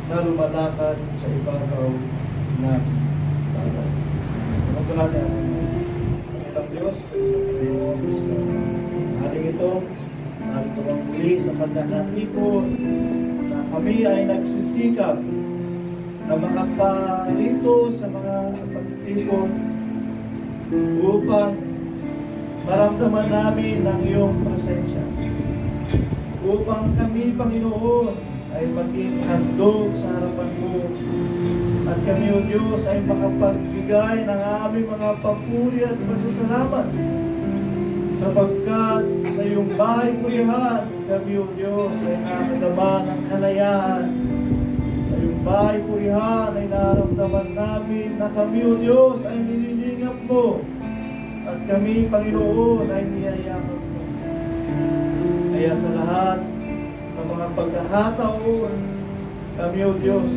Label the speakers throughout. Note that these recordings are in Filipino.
Speaker 1: na lumalakad sa ibabaw ng dagat. Ito natin ang ilang Diyos, haring ito, narito kang muli sa pagkakatipon na kami ay nagsisikap na makaparito sa mga pagtipon upang maramdaman namin ang iyong presensya. Upang kami, Panginoon, ay maging handog sa harapan mo. At kami, O Diyos, ay makapagbigay ng aming mga papuri at pasasalamat. Sapagkat sa iyong bahay purihan, kami, O Diyos, ay nakakadama ng kalayaan. Sa iyong bahay purihan ay naramdaman namin na kami, O Diyos, ay nililingap mo. At kami, Panginoon, ay niyayakap mo. Kaya sa lahat ng mga pagkakataon, kami, O Diyos,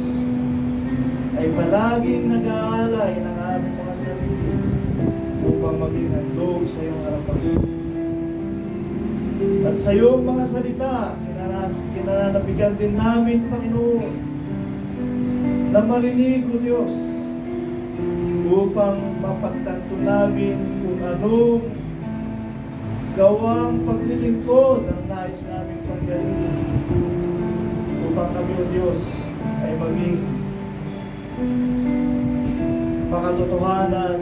Speaker 1: ay palaging nag-aalay ng aming mga sarili upang maging handog sa iyong harapan. At sa iyong mga salita, kinananabigan din namin, Panginoon, na marinig, O Diyos, upang mapagtanto namin kung anong gawang paglilingkod ang nais namin paggalingin upang kami, O Diyos, ay maging makatotohanan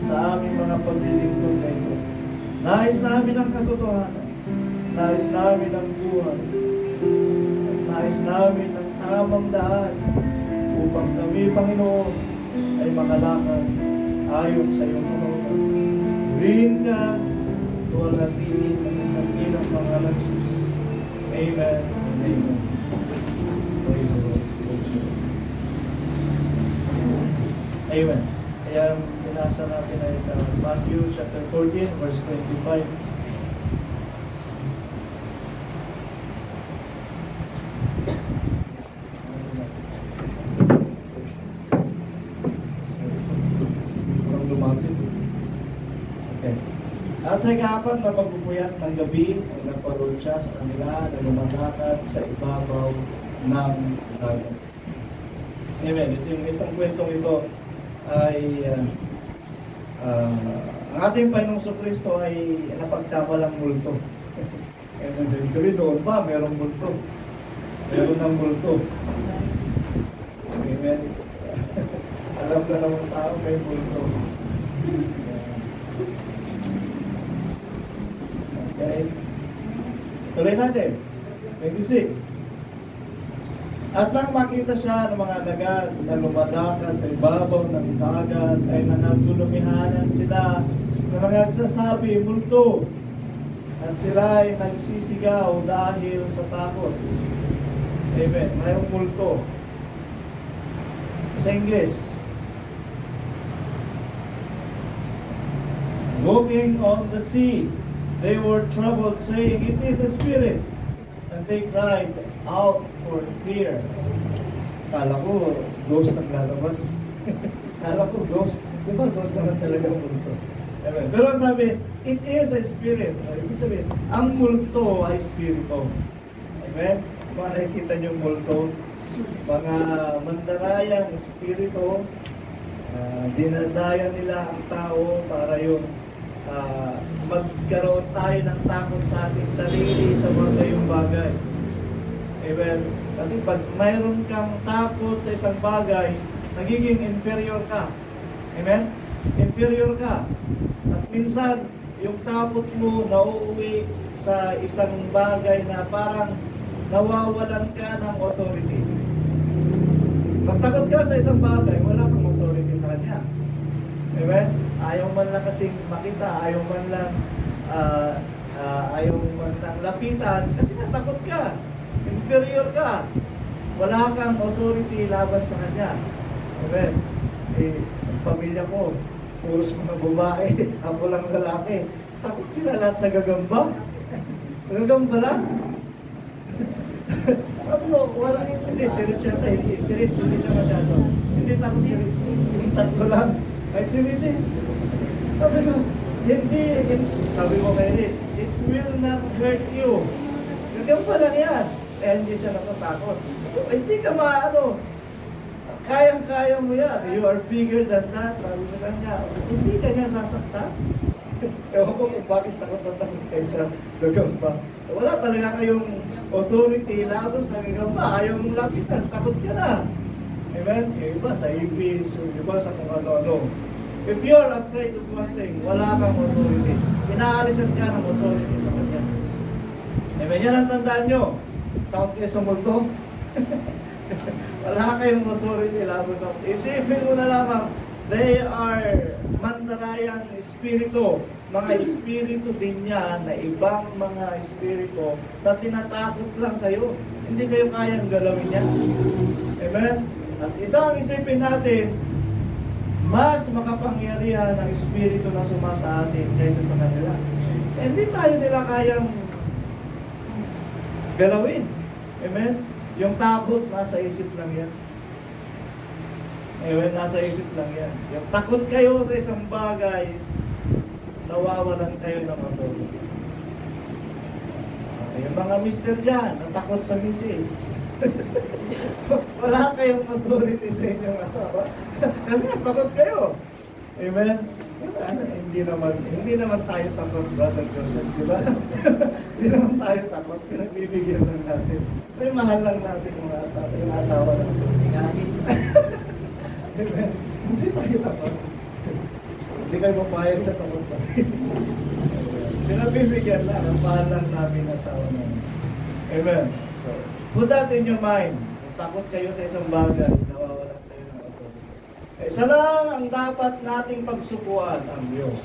Speaker 1: sa aming mga paglilingkod na ito. Nais namin ang katotohanan, nais namin ang buhay, at nais namin ang tamang daan upang kami, Panginoon, ay makalakad ayon sa iyong kalooban. Rin ka, tuwalhatihin ng dakilang pangalan ng Jesus. Amen. Amen. Praise the Lord. Amen. Kaya binasa natin ay sa Matthew chapter 14 verse 25. At sa ikapat na pagpupuyat ng gabi ay nagparoon siya sa kanila na lumalakad sa ibabaw ng dagat. Amen. Itong kwentong ito ay ang ating Panginoong Jesucristo ay napagkamalang multo. Amen. Sabi doon pa, merong multo. Meron ng multo. Amen. Alam na naman tao may multo. Okay. Tuloy natin. 26. At nang makita siya ng mga dagat na lumalakad sa ibabaw ng dagat, ay nanagdulumihanan sila na nagsasabi, multo. At sila ay nagsisigaw dahil sa takot. Amen. Mayroong multo. Sa English, walking on the sea, they were troubled, saying, it is a spirit. And they cried out for fear. Kala ko, ghost ang lalabas. Kala ko, ghost. Diba, ghost naman talaga ang multo. Pero sabi, it is a spirit. Ibig sabihin, ang multo ay spirito. Amen? Kung nakikita niyo yung multo, mga mandarayang spirito, dinadaya nila ang tao para yung magkaroon tayo ng takot sa ating sarili sa mga gayong bagay. Amen? Kasi pag mayroon kang takot sa isang bagay, nagiging inferior ka. Amen? Inferior ka. At minsan, yung takot mo nauuwi sa isang bagay na parang nawawalan ka ng authority. Pag takot ka sa isang bagay, wala kang authority sa kanya. Amen? Ayaw man lang kasing makita, ayaw man lang ayaw mo nang lapitan kasi natakot ka, inferior ka, wala kang authority laban sa kanya. Amen. Ang pamilya ko, puros mga babae, ako lang lalaki. Takot sila lahat sa gagamba. Gagamba lang. Wala hindi, si Rich yata, si Rich, hindi siya masyado. Hindi takot si Rich. Yung tatlo lang. Kahit si Mrs. Sabi ko, sabi ko kay Rich, it will not hurt you. Gagamba lang yan. Eh, hindi siya natatakot. So, hindi ka kayang-kaya mo yan. You are bigger than that. Sabi ko sa kanya, hindi ka niya sasaktan. Ewan ko kung bakit takot kayo sa gagamba. Wala talaga kayong authority laban sa gagamba. Ayaw mong lapitan, takot ka na. Amen? Yung iba sa ibis, yung iba sa kung ano-ano. If you're afraid of one thing, wala kang authority. Inaalisan ka ng authority sa kanya. Amen? Yan ang tandaan nyo. Takot kayo sa multo. Wala kayong authority laban sa multo. Isipin mo na lamang, they are mandarayang espiritu. Mga espiritu din yan na ibang mga espiritu na tinatakot lang kayo. Hindi kayo kayang galawin yan. Amen? At isang isipin natin, mas makapangyarihan ang espiritu na sumasa atin kaysa sa kanila. Hindi tayo nila kayang galawin. Amen? Yung takot, nasa isip lang yan. Amen? Nasa isip lang yan. Yung takot kayo sa isang bagay, nawawalan kayo ng authority. Yung mga mister dyan, natakot sa misis. Wala kayong authority sa inyong asawa. Kasi takot kayo. Amen? Hindi naman tayo takot, Brother Joseph, di ba? Hindi naman tayo takot, pinagbibigyan lang natin. May mahal lang natin yung asawa natin. Amen? Hindi tayo takot. Hindi kayo mapayag sa takot pa. Pinagbibigyan lang, ang mahal lang namin ang asawa namin. Amen? So, put that in your mind. Kung takot kayo sa isang bagay, nawawalan kayo ng authority. Isa lang ang dapat nating pagsukuan, ang Diyos.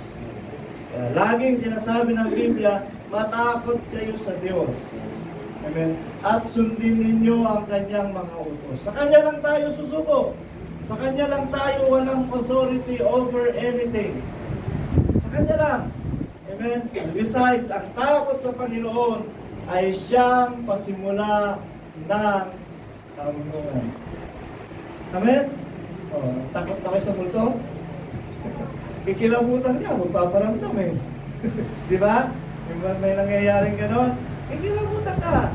Speaker 1: Kaya laging sinasabi ng Biblia, matakot kayo sa Diyos. Amen? At sundin ninyo ang kanyang mga utos. Sa kanya lang tayo susuko. Sa kanya lang tayo walang authority over anything. Sa kanya lang. Amen? And besides, ang takot sa Panginoon ay siyang pasimula ng karunungan. Amen? Takot na kayo sa multo? Kikilabutan niya, magpaparamdam eh. Di ba? May nangyayaring ganon, kikilabutan ka.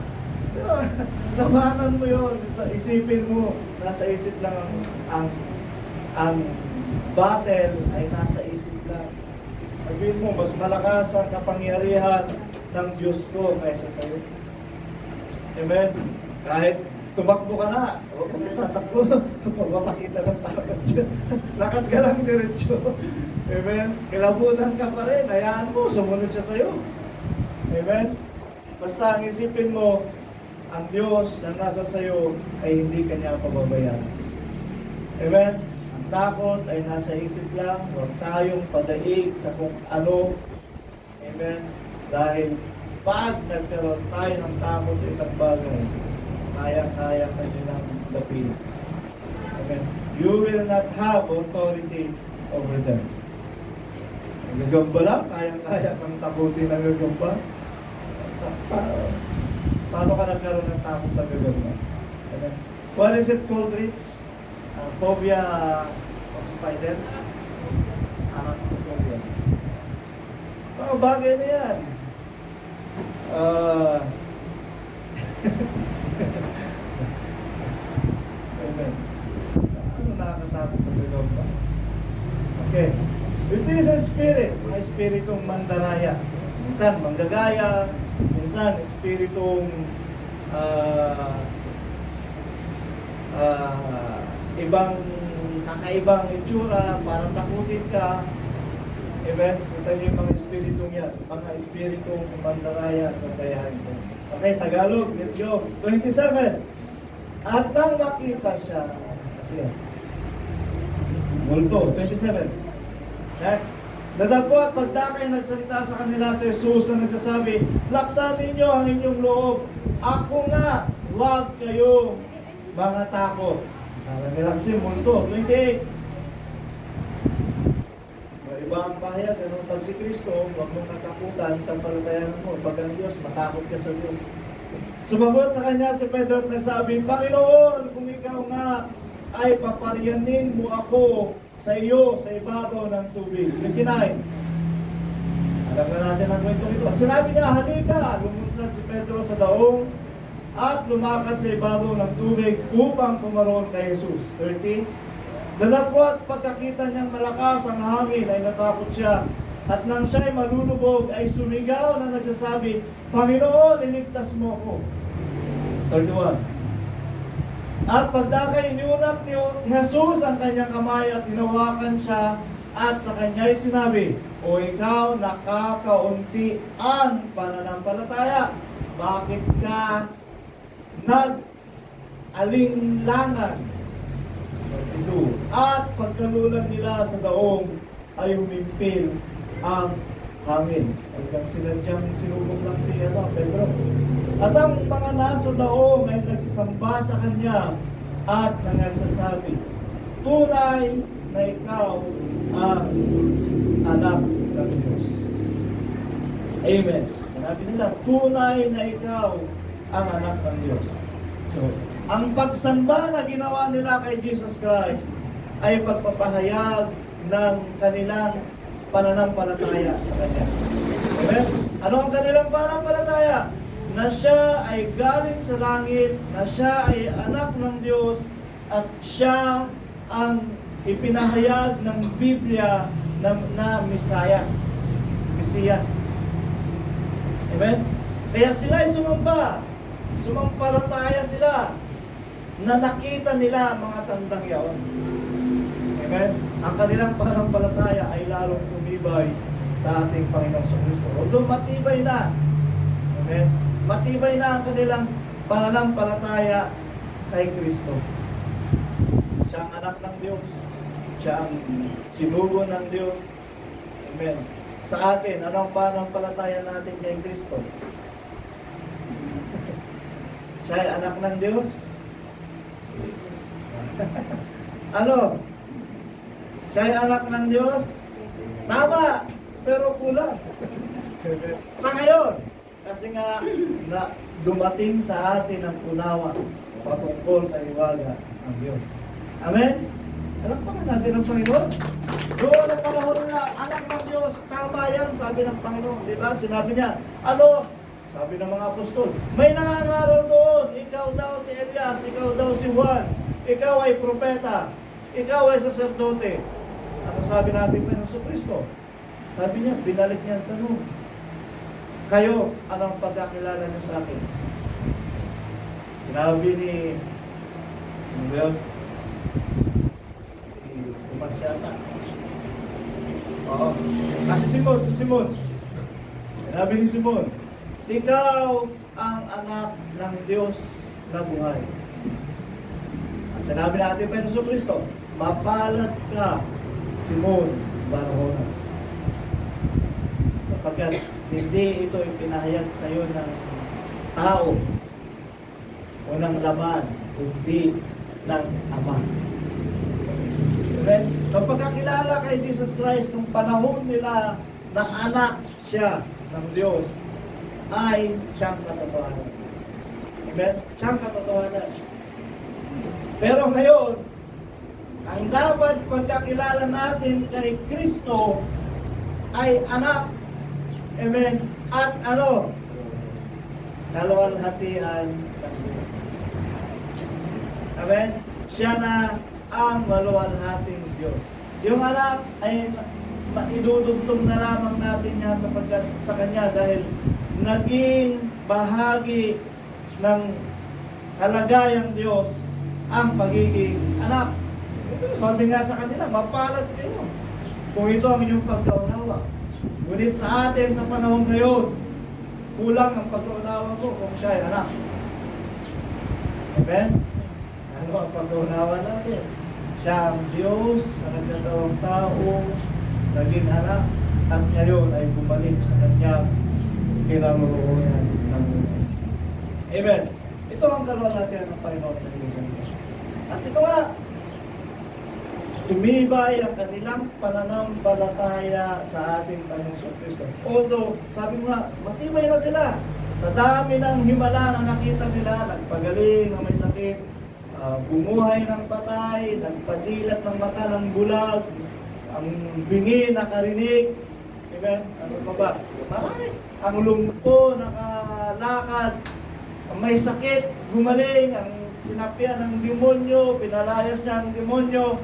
Speaker 1: Pero, labanan mo yun, isipin mo, nasa isip lang ang battle ay nasa isip lang. Sabihin mo, mas malakas ang kapangyarihan ng Diyos ko kaysa sa iyo. Amen? Kahit tumakbo ka na, o kung tatakbo, magpapakita ng takot siya. Lakad ka lang diretsyo. Amen? Kilabutan ka pa rin, hayaan mo, sumunod siya sa iyo. Amen? Basta ang isipin mo, ang Diyos na nasa sa iyo ay hindi kanya pababayaan. Amen? Ang takot ay nasa isip lang, huwag tayong padaig sa kung ano. Amen? Dahil pag nagkaroon tayo ng takot sa isang bagay, kaya-kaya ka nilang dapin. Amen? You will not have authority over them. Gagamba lang, kaya-kaya kang takutin ng gagamba. Paano ka nagkaroon ng takot sa gagamba? Amen? What is it called, Rich? Phobia of spider? Phobia. Mga bagay na yan. Amen. Ano nakakatakot sa gagamba? Okay. It is a spirit. Mga espiritong mandaraya. Minsan manggagaya. Minsan espiritong kakaibang itsura, parang takutin ka. Amen? Ito yung mga espiritong yan. Mga espiritong mandaraya at kakayahan ko. Okay, Tagalog, let's go. 27. At nang makita siya, kasi multo, 27. Next. Nadagpo at pagdakay nagsalita sa kanila si Jesus na nagsasabi, laksan ninyo ang inyong loob. Ako nga, huwag kayong mga takot. Nilang si multo, 28. May iba ang pahayag, pero pag si Kristo, huwag mong katakutan sa palatayanan mo. Pag ang Diyos, matakot ka sa Diyos. Sumagot sa kanya si Pedro at nagsabi, Panginoon, kung ikaw nga ay paparyanin mo ako sa iyo, sa ibabaw ng tubig. 29. Alam na natin ang kwento ito. At sinabi niya, halika, lumunsad si Pedro sa daong at lumakad sa ibabaw ng tubig upang pumaroon kay Jesus. 30. Dalapot pagkakita niyang malakas ang hangin ay natakot siya. At nang siya'y malulubog ay sumigaw na nagsasabi, Panginoon, iligtas mo ako. 31. At pagdakay iniunat ni Jesus ang kanyang kamay at hinawakan siya at sa kanya'y sinabi, O ikaw nakakaunti ang pananampalataya, bakit ka nag-alinlangan? At pagkalulan nila sa daong ay humimpil ang hangin. Hanggang sinadyang sinubok lang si Pedro. At ang mga nasa daong ay nagsisamba sa kanya at nangagsasabi, tunay na ikaw ang anak ng Diyos. Amen. Sinabi nila, tunay na ikaw ang anak ng Diyos. So, ang pagsamba na ginawa nila kay Jesus Christ ay pagpapahayag ng kanilang pananampalataya sa Kanya. Amen? Ano ang kanilang pananampalataya? Na siya ay galing sa langit, na siya ay anak ng Diyos, at siya ang ipinahayag ng Biblia na Mesiyas. Amen? Kaya sila ay sumamba. Sumampalataya sila na nakita nila mga tandang yaon. Amen? Ang kanilang pananampalataya ay lalong tumibay sa ating Panginoong Kristo. Although matibay na, amen? Matibay na ang kanilang pananampalataya kay Kristo. Siya ang anak ng Diyos. Siya ang sinugo ng Diyos. Amen. Sa atin, ano ang pananampalataya natin kay Kristo? Siya ay anak ng Diyos? Ano? Siya ay anak ng Diyos? Tama, pero kulang. Sa ngayon, kasi nga na dumating sa atin ang unawa patungkol sa iwaga ng Diyos. Amen? Alam pa natin ang Panginoon. Doon ang panahon na anak ng Diyos, tama yan, sabi ng Panginoon. Diba? Sinabi niya, ano? Sabi ng mga apostol, may nangangaral doon, ikaw daw si Elias, ikaw daw si Juan, ikaw ay propeta, ikaw ay saserdote. Ano sabi natin Panginoon Kristo? Sabi niya, binalik niya ang tanong. Kayo, anong pagkakilala niyo sa akin? Sinabi ni sino ba yun? Si Tomas yata. Oo. Si Simon. Sinabi ni Simon, ikaw ang anak ng Diyos na buhay. At sinabi natin pa sa Kristo, mapalad ka, Simon Barjonas. Sapagkat hindi ito ipinahayag sa iyo ng tao o ng laman, kundi ng Ama. Okay? Kapag kakilala kay Jesus Christ, nung panahon nila na anak siya ng Diyos, ay siyang katotohanan. Amen? Siyang katotohanan. Pero ngayon, ang dapat pagkakilala natin kay Kristo ay anak. Amen? At ano? Kaluwalhatian ng Diyos. Amen? Siya na ang maluwalhating Diyos. Yung anak ay idudugtong na lamang natin niya sa Kanya dahil naging bahagi ng kalagayang Diyos ang pagiging anak. Ito, sabi nga sa kanila, mapalad kayo kung ito ang inyong pagkaunawa. Ngunit sa atin sa panahon ngayon, kulang ang pagkaunawa ko kung siya ay anak. Amen? Ano ang pagkaunawa natin? Siya ang Diyos na nagkatawang tao, naging anak, at ngayon ay bumalik sa kanyang kinaroroonan ng buhay. Amen. Ito ang karoon natin ng Panginoon sa Pilipinas. At ito nga, tumibay ang kanilang pananampalataya sa ating Panginoon Kristo. Although, sabi mo nga, matibay na sila. Sa dami ng himala na nakita nila, nagpagaling na may sakit, bumuhay ng patay, nagpadilat ng mata ng bulag, ang bingi nakarinig. Amen? Ano pa ba? Marami. Ang lumpo, nakalakad, ang may sakit, gumaling, ang sinapyan ng demonyo, pinalayas niya ang demonyo.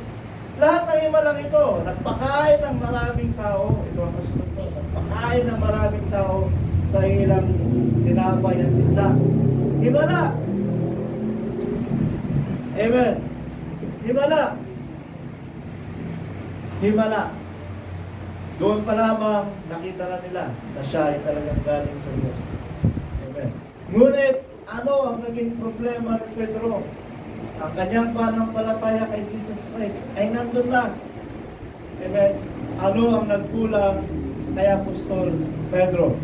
Speaker 1: Lahat ng himalang ito, nagpakain ng maraming tao. Ito ang kasunod ko, nagpakain ng maraming tao sa ilang tinapay at isda. Himala. Amen. Himala. Himala. Doon pa lamang nakita na nila na siya ay talagang galing sa Diyos. Amen. Ngunit, ano ang naging problema ni Pedro? Ang kanyang pananampalataya kay Jesus Christ ay nandun na. Amen. Ano ang nagkulang kay Apostol Pedro?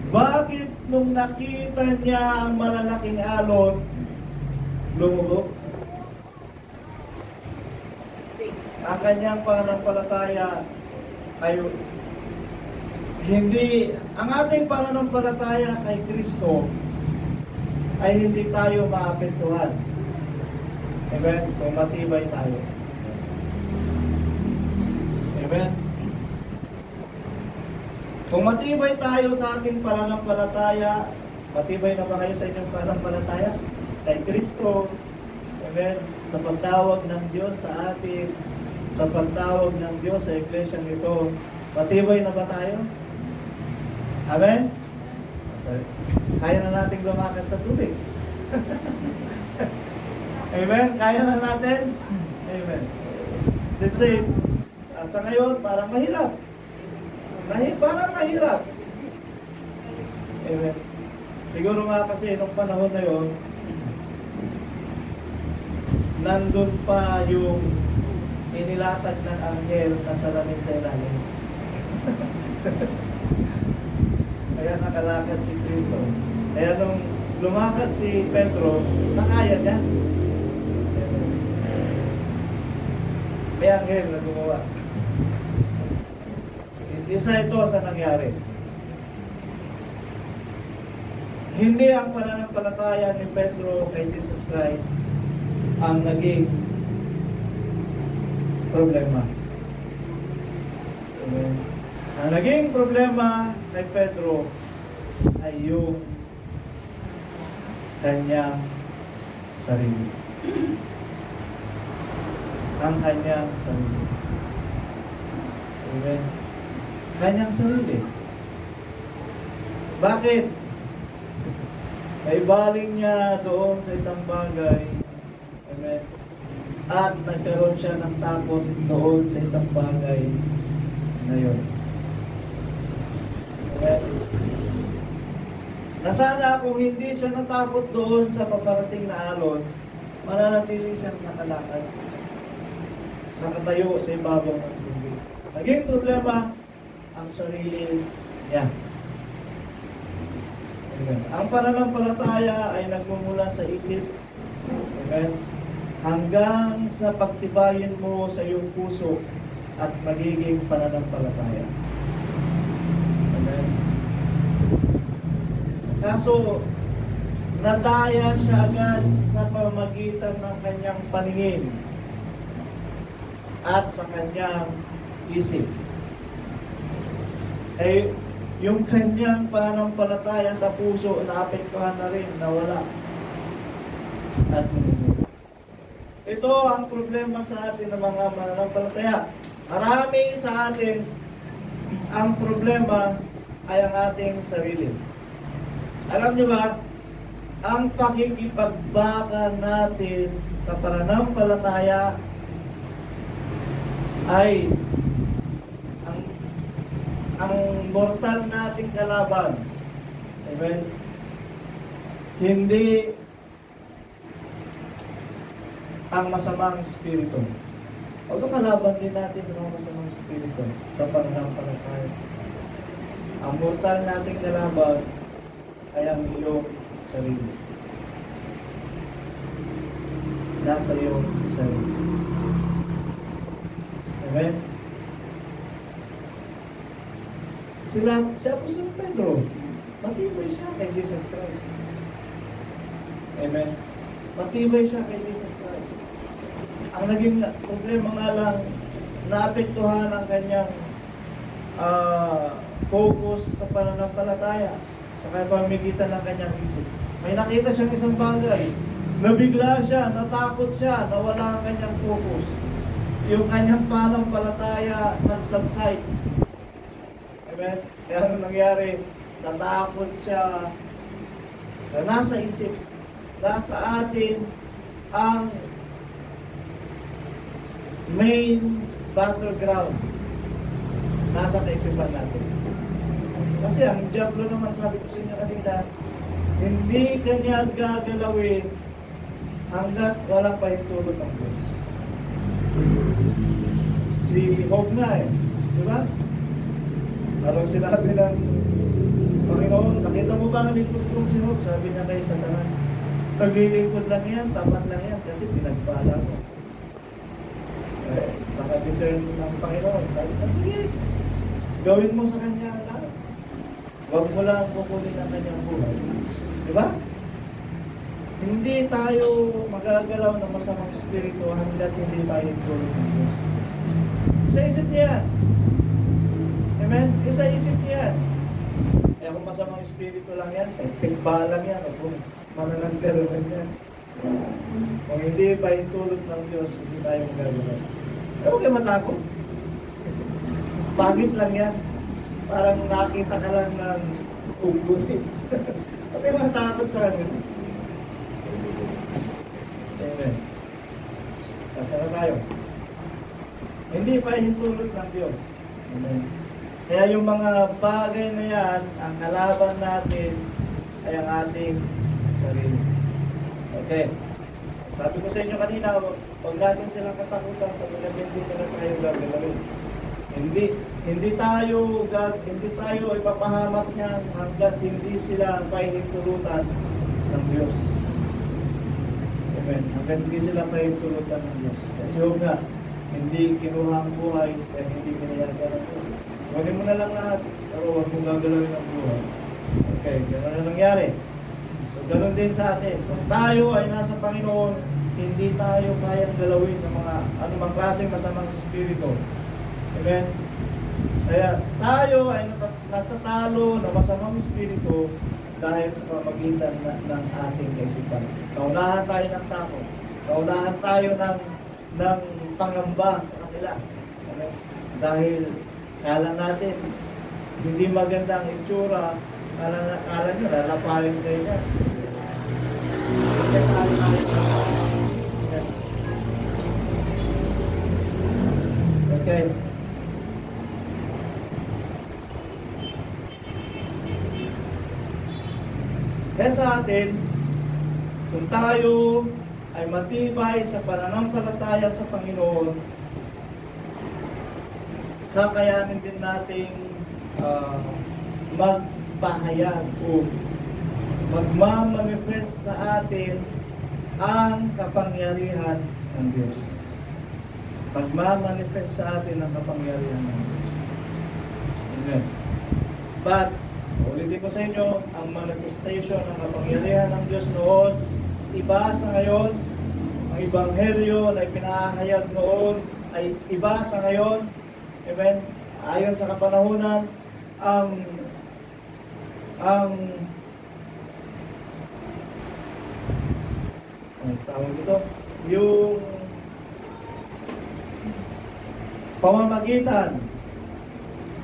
Speaker 1: Bakit nung nakita niya ang malalaking alon, lumubog? Ang kanyang pananampalataya ay hindi, ang ating pananampalataya kay Kristo ay hindi tayo maapektuhan. Amen? Kung matibay tayo. Amen? Kung matibay tayo sa ating pananampalataya, matibay na ba kayo sa inyong pananampalataya? Kay Kristo. Amen? Sa pagtawag ng Diyos sa atin, sa pagtawag ng Diyos sa iglesia nito, matibay na ba tayo? Amen? Kaya na natin lumakad sa tubig. Amen? Kaya na natin? Amen. Let's say, sa ngayon, parang mahirap. Parang mahirap. Amen. Siguro nga kasi nung panahon na yun, nandun pa yung inilatag ng anghel na salamin sa ilalim. Kaya nakalakad si Kristo. Kaya nung lumakad si Pedro, nakaya niya. May anghel na gumawa. Isa ito sa nangyari. Hindi ang pananampalataya ni Pedro kay Jesus Christ ang naging problema. Amen. Ang naging problema kay Pedro ay yung kanyang sarili. Ang kanyang sarili. Amen. Kanyang sarili. Bakit? Ay baling niya doon sa isang bagay. Amen. At nagkaroon siya ng takot doon sa isang bagay na yun. Amen. Na sana kung hindi siya natakot doon sa paparating na alon, mananatili siyang nakalakad. Nakatayo sa ibabaw ng tubig. Naging problema ang sarili niya. Amen. Ang pananampalataya ay nagmumula sa isip. Amen. Hanggang sa pagtibayin mo sa iyong puso at magiging pananampalataya. Amen. Kaso, nadaya siya agad sa pamamagitan ng kanyang paningin at sa kanyang isip. Eh, yung kanyang pananampalataya sa puso, naapektuhan na rin, nawala. At ito ang problema sa atin ng mga mananampalataya. Marami sa atin, ang problema ay ang ating sarili. Alam niyo ba, ang pakikipagbaka natin sa pananampalataya ay ang mortal nating kalaban. Amen. Hindi ang masamang espiritu. Although kalaban din natin ng mga masamang espiritu sa pananampalataya. Ang mortal nating kalaban ay ang iyong sarili. Nasa iyong sarili. Amen? Si Apostol Pedro, matibay siya kay Jesus Christ. Amen? Matibay siya kay Jesus Christ. Ang naging problema nga lang, naapektuhan ang kanyang focus sa pananampalataya sa pamamagitan ng kanyang isip. May nakita siyang isang bagay. Nabigla siya, natakot siya, nawala ang kanyang focus. Yung kanyang pananampalataya nag-subside. Amen? Kaya ano nangyari? Natakot siya. Na nasa isip, nasa atin ang main battleground. Nasa kaisipan natin. Kasi ang diablo naman, sabi ko sa inyo kanina, hindi kanya gagalawin hanggat walang pahintulot ng Diyos. Si Job nga di ba? Anong sinabi ng Panginoon, nakita mo ba ang lingkod kong si Job? Sabi niya kay Satanas, naglilingkod lang yan, tapat lang yan, kasi pinagpala mo. Naka-discern ng Panginoon. Sabi niya, sige, gawin mo sa kanya lahat. Huwag mo lang kukunin ang kanyang buhay. Diba? Hindi tayo magagalaw ng masamang espiritu hanggat hindi tayo tulong ng Diyos. Isa isip niya. Amen? Isa isip niya. Eh kung masamang espiritu lang yan, tigba lang yan, o kung mananagdaro lang yan. Kung hindi pa yung tulong ng Diyos, hindi tayo magagalaw. Eh huwag kayo matakot. Pagit lang yan. Parang nakita ka lang ng ugot eh. Huwag kayo matakot sa kanila. Amen. Kasama tayo. Hindi pa hinutulot ng Diyos. Amen. Kaya yung mga bagay na yan, ang kalaban natin ay ang ating sarili. Okay. Sabi ko sa inyo kanina, huwag natin silang katakutan sa mga hindi na tayo gagalawin. Hindi tayo ipapahamak niyan hanggat hindi sila pahintulutan ng Diyos. Amen. Hanggang hindi sila pahintulutan ng Diyos. Kasi huwag nga, hindi kinuha ang buhay, kaya hindi pinayagan ang buhay. Huwagin mo na lang lahat, pero huwag mong gagalawin ang buhay. Okay, gano'n na nangyari. So, gano'n din sa atin. Kung tayo ay nasa Panginoon, hindi tayo kayang galawin ng mga anumang klaseng masamang espiritu. Amen? Kaya tayo ay natatalo ng masamang espiritu dahil sa pamamagitan ng ating kaisipan. Naunahan tayo ng takot. Naunahan tayo ng pangamba sa kanila. Amen? Dahil kala natin hindi magandang itsura, kala nyo, lalapalin kayo niya. Okay. Kaya sa atin, kung tayo ay matibay sa pananampalataya sa Panginoon, kakayanin din nating magpahayag o magmamanifest sa atin ang kapangyarihan ng Diyos. Magmamanifest sa atin ang kapangyarihan ng Diyos. Amen. But, ulitin ko sa inyo, ang manifestation ng kapangyarihan ng Diyos noon, iba sa ngayon. Ang ebanghelyo na ipinahayag noon ay iba sa ngayon. Amen? Ayon sa kapanahunan, ang tawag ito, yung pamamagitan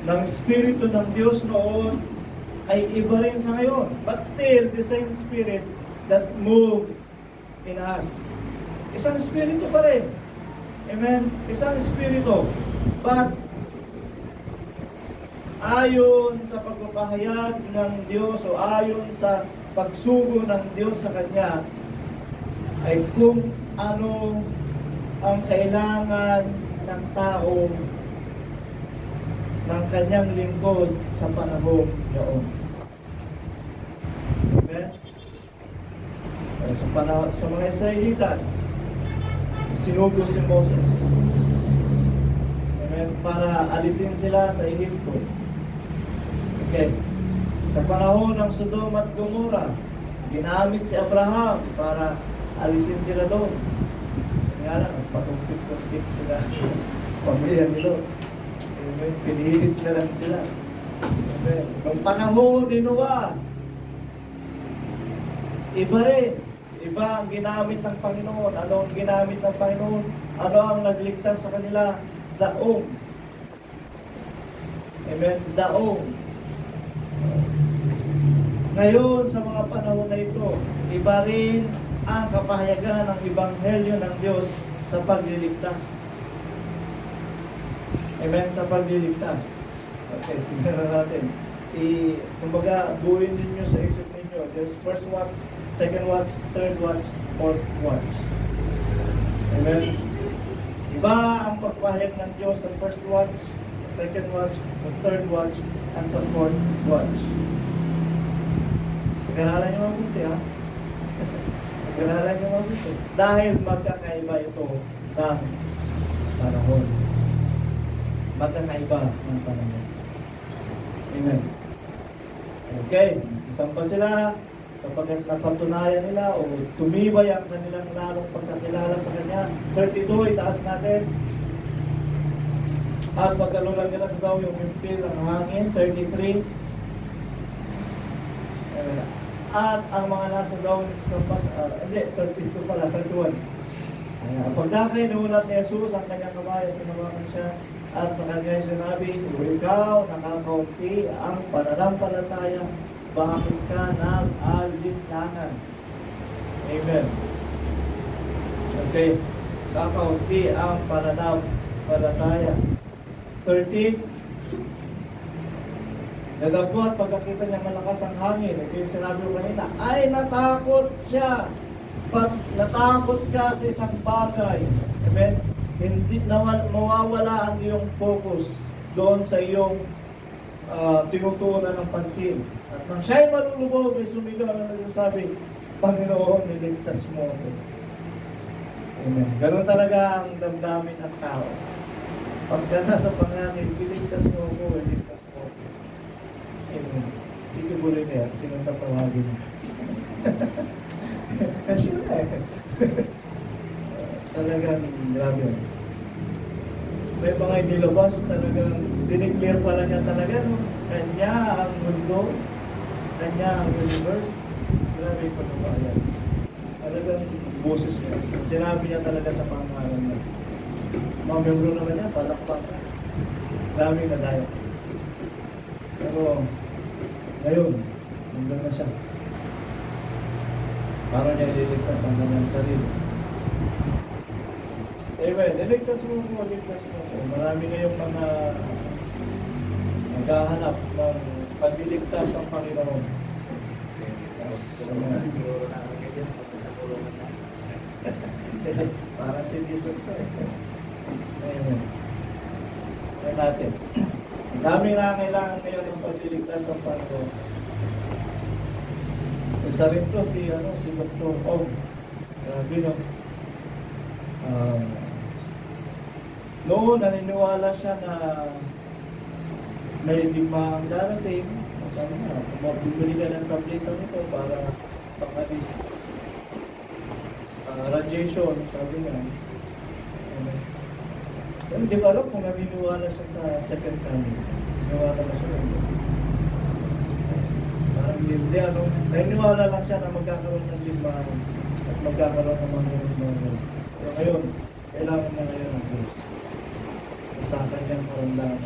Speaker 1: ng Espiritu ng Diyos noon ay iba rin sa ngayon. But still, the same Spirit that moved in us. Isang Espiritu pa rin. Amen? Isang Espiritu. But, ayon sa pagpapahayag ng Diyos o ayon sa pagsugo ng Diyos sa Kanya, ay kung ano ang kailangan ng tao ng kanyang lingkod sa panahon noon. Amen? Sa mga Israelitas, sinugo si Moses. Amen? Para alisin sila sa Egypto. Okay. Sa panahon ng Sodom at Gomorrah, ginamit si Abraham para alisin sila doon. Kaya lang, patungkit-tungkit sila. Pamilya nila. Amen. Pinihilit na lang sila. Amen. Nung panahon ni Noah, iba rin. Iba ang ginamit ng Panginoon. Ano ang ginamit ng Panginoon? Ano ang nagligtas sa kanila? Daong. Amen. Daong. Ngayon, sa mga panahon na ito, iba rin ang kapahayagan ng Ebanghelyo ng Diyos sa pagliligtas. Amen, sa pagliligtas. Okay, tingnan natin. Kumbaga, buuin ninyo sa isip ninyo. There's first watch, second watch, third watch, fourth watch. Amen. Iba ang pagpahayag ng Diyos sa first watch, sa second watch, sa third watch, and sa fourth watch. Pag-aralan nyo mabuti, ha? Pag-aralan nyo mabuti. Dahil magkakaiba ito ng panahon. Magkakaiba ng panahon. Amen. Okay. Isang pa sila sapagkat napatunayan nila o tumibay ang kanilang lalong pagkakilala sa Kanya. 32, itaas natin. At pagkalulan nila daw yung impil ang hangin. 33. At ang mga nasa daw sa 32 pala, 31. Pagdakay nulat ni Jesus ang kanyang kamay at tinawakan siya at sa kanya sinabi, ikaw nakakaunti ang pananampalataya, bakit ka nag-alinlangan? Amen. Okay. Kakaunti ang pananampalataya. 30. Nagagwat pagkakita niya malakas ang hangin. Ito yung sinabi ko kanina. Ay, natakot siya. Natakot ka sa isang bagay. Amen? Hindi mawawala ang iyong focus doon sa iyong tinutunan ng pansin. At nang siya'y malulubog, may sumigaw na nagsasabi, Panginoon, niligtas mo ako. Amen. Ganun talaga ang damdamin ng tao. Pagka nasa panganin, niligtas mo ako, niligtas mo ako. Amen. Sige po rin yan, sinong tatawagin. Kasi na talagang grabe. May mga inilabas, talagang dineclare pala niya talaga, no? Kanya ang mundo, Kanya ang universe. Grabe pa na ba yan? Talagang boses niya. Sinabi niya talaga sa pangalan niya. Mga membro naman niya, palakpakan. Grabe na tayo. Pero, ngayon, nandun na siya. Para niya ililigtas ang kanyang sarili. Amen. Iligtas mo ko, iligtas mo ko. Marami ngayong mga naghahanap ng pagliligtas ang Panginoon. Parang si Jesus Christ. Amen. Ayan natin. Ang dami na kailangan ngayon ng pagliligtas ang Panginoon. Isa rin to si Dr. Ong. Grabe, no? Noon, naniniwala siya na may digma ang darating. Sabi nga, bumili ka ng tableta nito para pang-alis radiation, sabi nga. Pero di ba alam kung naniniwala siya sa second coming? Naniniwala na siya. Parang hindi, naniniwala lang siya na magkakaroon ng digma at magkakaroon ng mga pero ngayon, kailangan na ngayon ang Diyos. Sa kanyang karamdaman.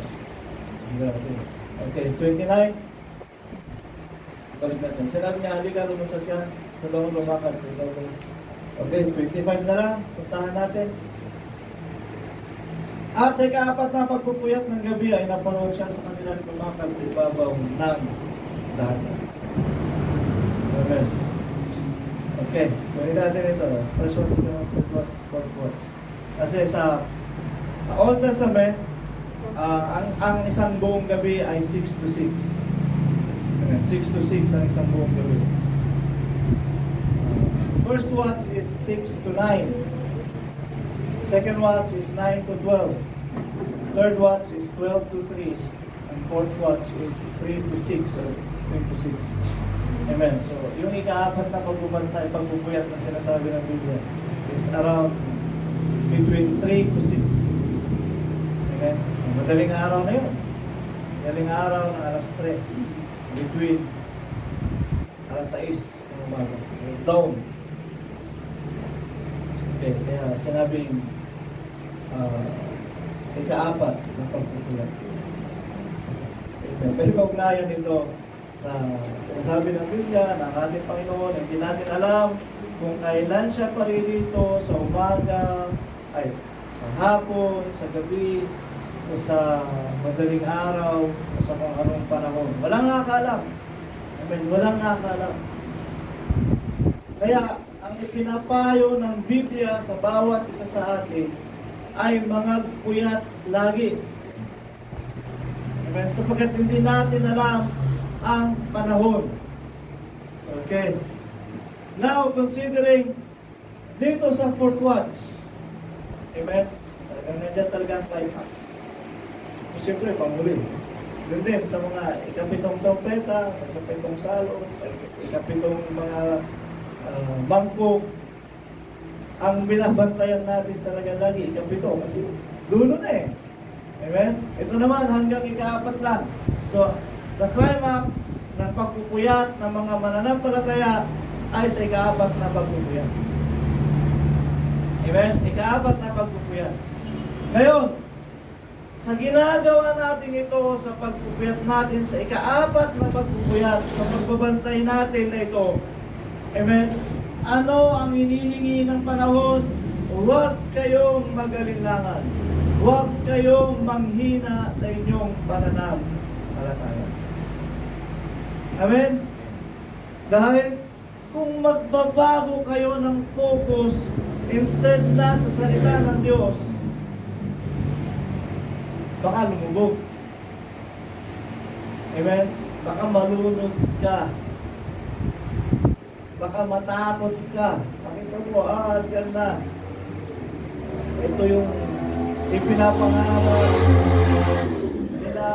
Speaker 1: Okay, 29. Balik natin. Sinabi niya, halika, lumusad ka. Tulungan lumakad. Okay, 25 na lang. Puntahan natin. At sa ikaapat na pagpupuyat ng gabi ay naparoon siya sa kanilang lumakad sa ibabaw ng dagat. Amen. Okay, gawin natin ito. First one, second one, third one, fourth one. Kasi sa Sa Old Testament, ang isang buong gabi ay 6 to 6. 6 to 6 ang isang buong gabi. First watch is 6 to 9. Second watch is 9 to 12. Third watch is 12 to 3. And fourth watch is 3 to 6 or 3 to 6. Amen. So, yung ika-apat na pagbubantay, pagbubuyat na sinasabi ng Biblia is around between 3 to 6. Amen. Madaling araw na yun. Madaling araw ng alas 3. Between alas 6 ng umaga. Dawn. Okay, kaya sinabing ika-apat na pagpupuyat. Pwede ba ugnayan ito sa sinasabi ng Biblia na ang ating Panginoon, hindi natin alam kung kailan siya paririto, sa umaga, ay sa hapon, sa gabi, o sa madaling araw, o sa kung anong panahon. Walang nakakaalam. Amen. Walang nakakaalam. Kaya, ang ipinapayo ng Biblia sa bawat isa sa atin ay mga puyat lagi. Amen. Sapagkat hindi natin alam ang panahon. Okay. Now, considering dito sa fourth watch, amen, talagang nandiyan talaga ang climax. Siyempre, panghuli. Doon din sa mga ikapitong trompeta, sa ikapitong salong, sa ikapitong mga mangkok, ang binabantayan natin talaga lagi, ikapito, kasi dulo na eh. Amen? Ito naman, hanggang ika-apat lang. So, the climax ng pagpupuyat ng mga mananampalataya ay sa ika-apat na pagpupuyat. Amen? Ika-apat na pagpupuyat. Ngayon, sa ginagawa natin ito, sa pagpupuyat natin, sa ika-apat na pagpupuyat, sa pagbabantay natin na ito, amen, ano ang hinihingi ng panahon? Huwag kayong mag-alinlangan. Huwag kayong manghina sa inyong pananampalataya. Amen? Dahil kung magbabago kayo ng focus instead na sa salita ng Diyos, baka lumubog. Amen? Baka malunod ka. Baka matakot ka. Pakita mo, ganda. Ito yung ipinapangaral nila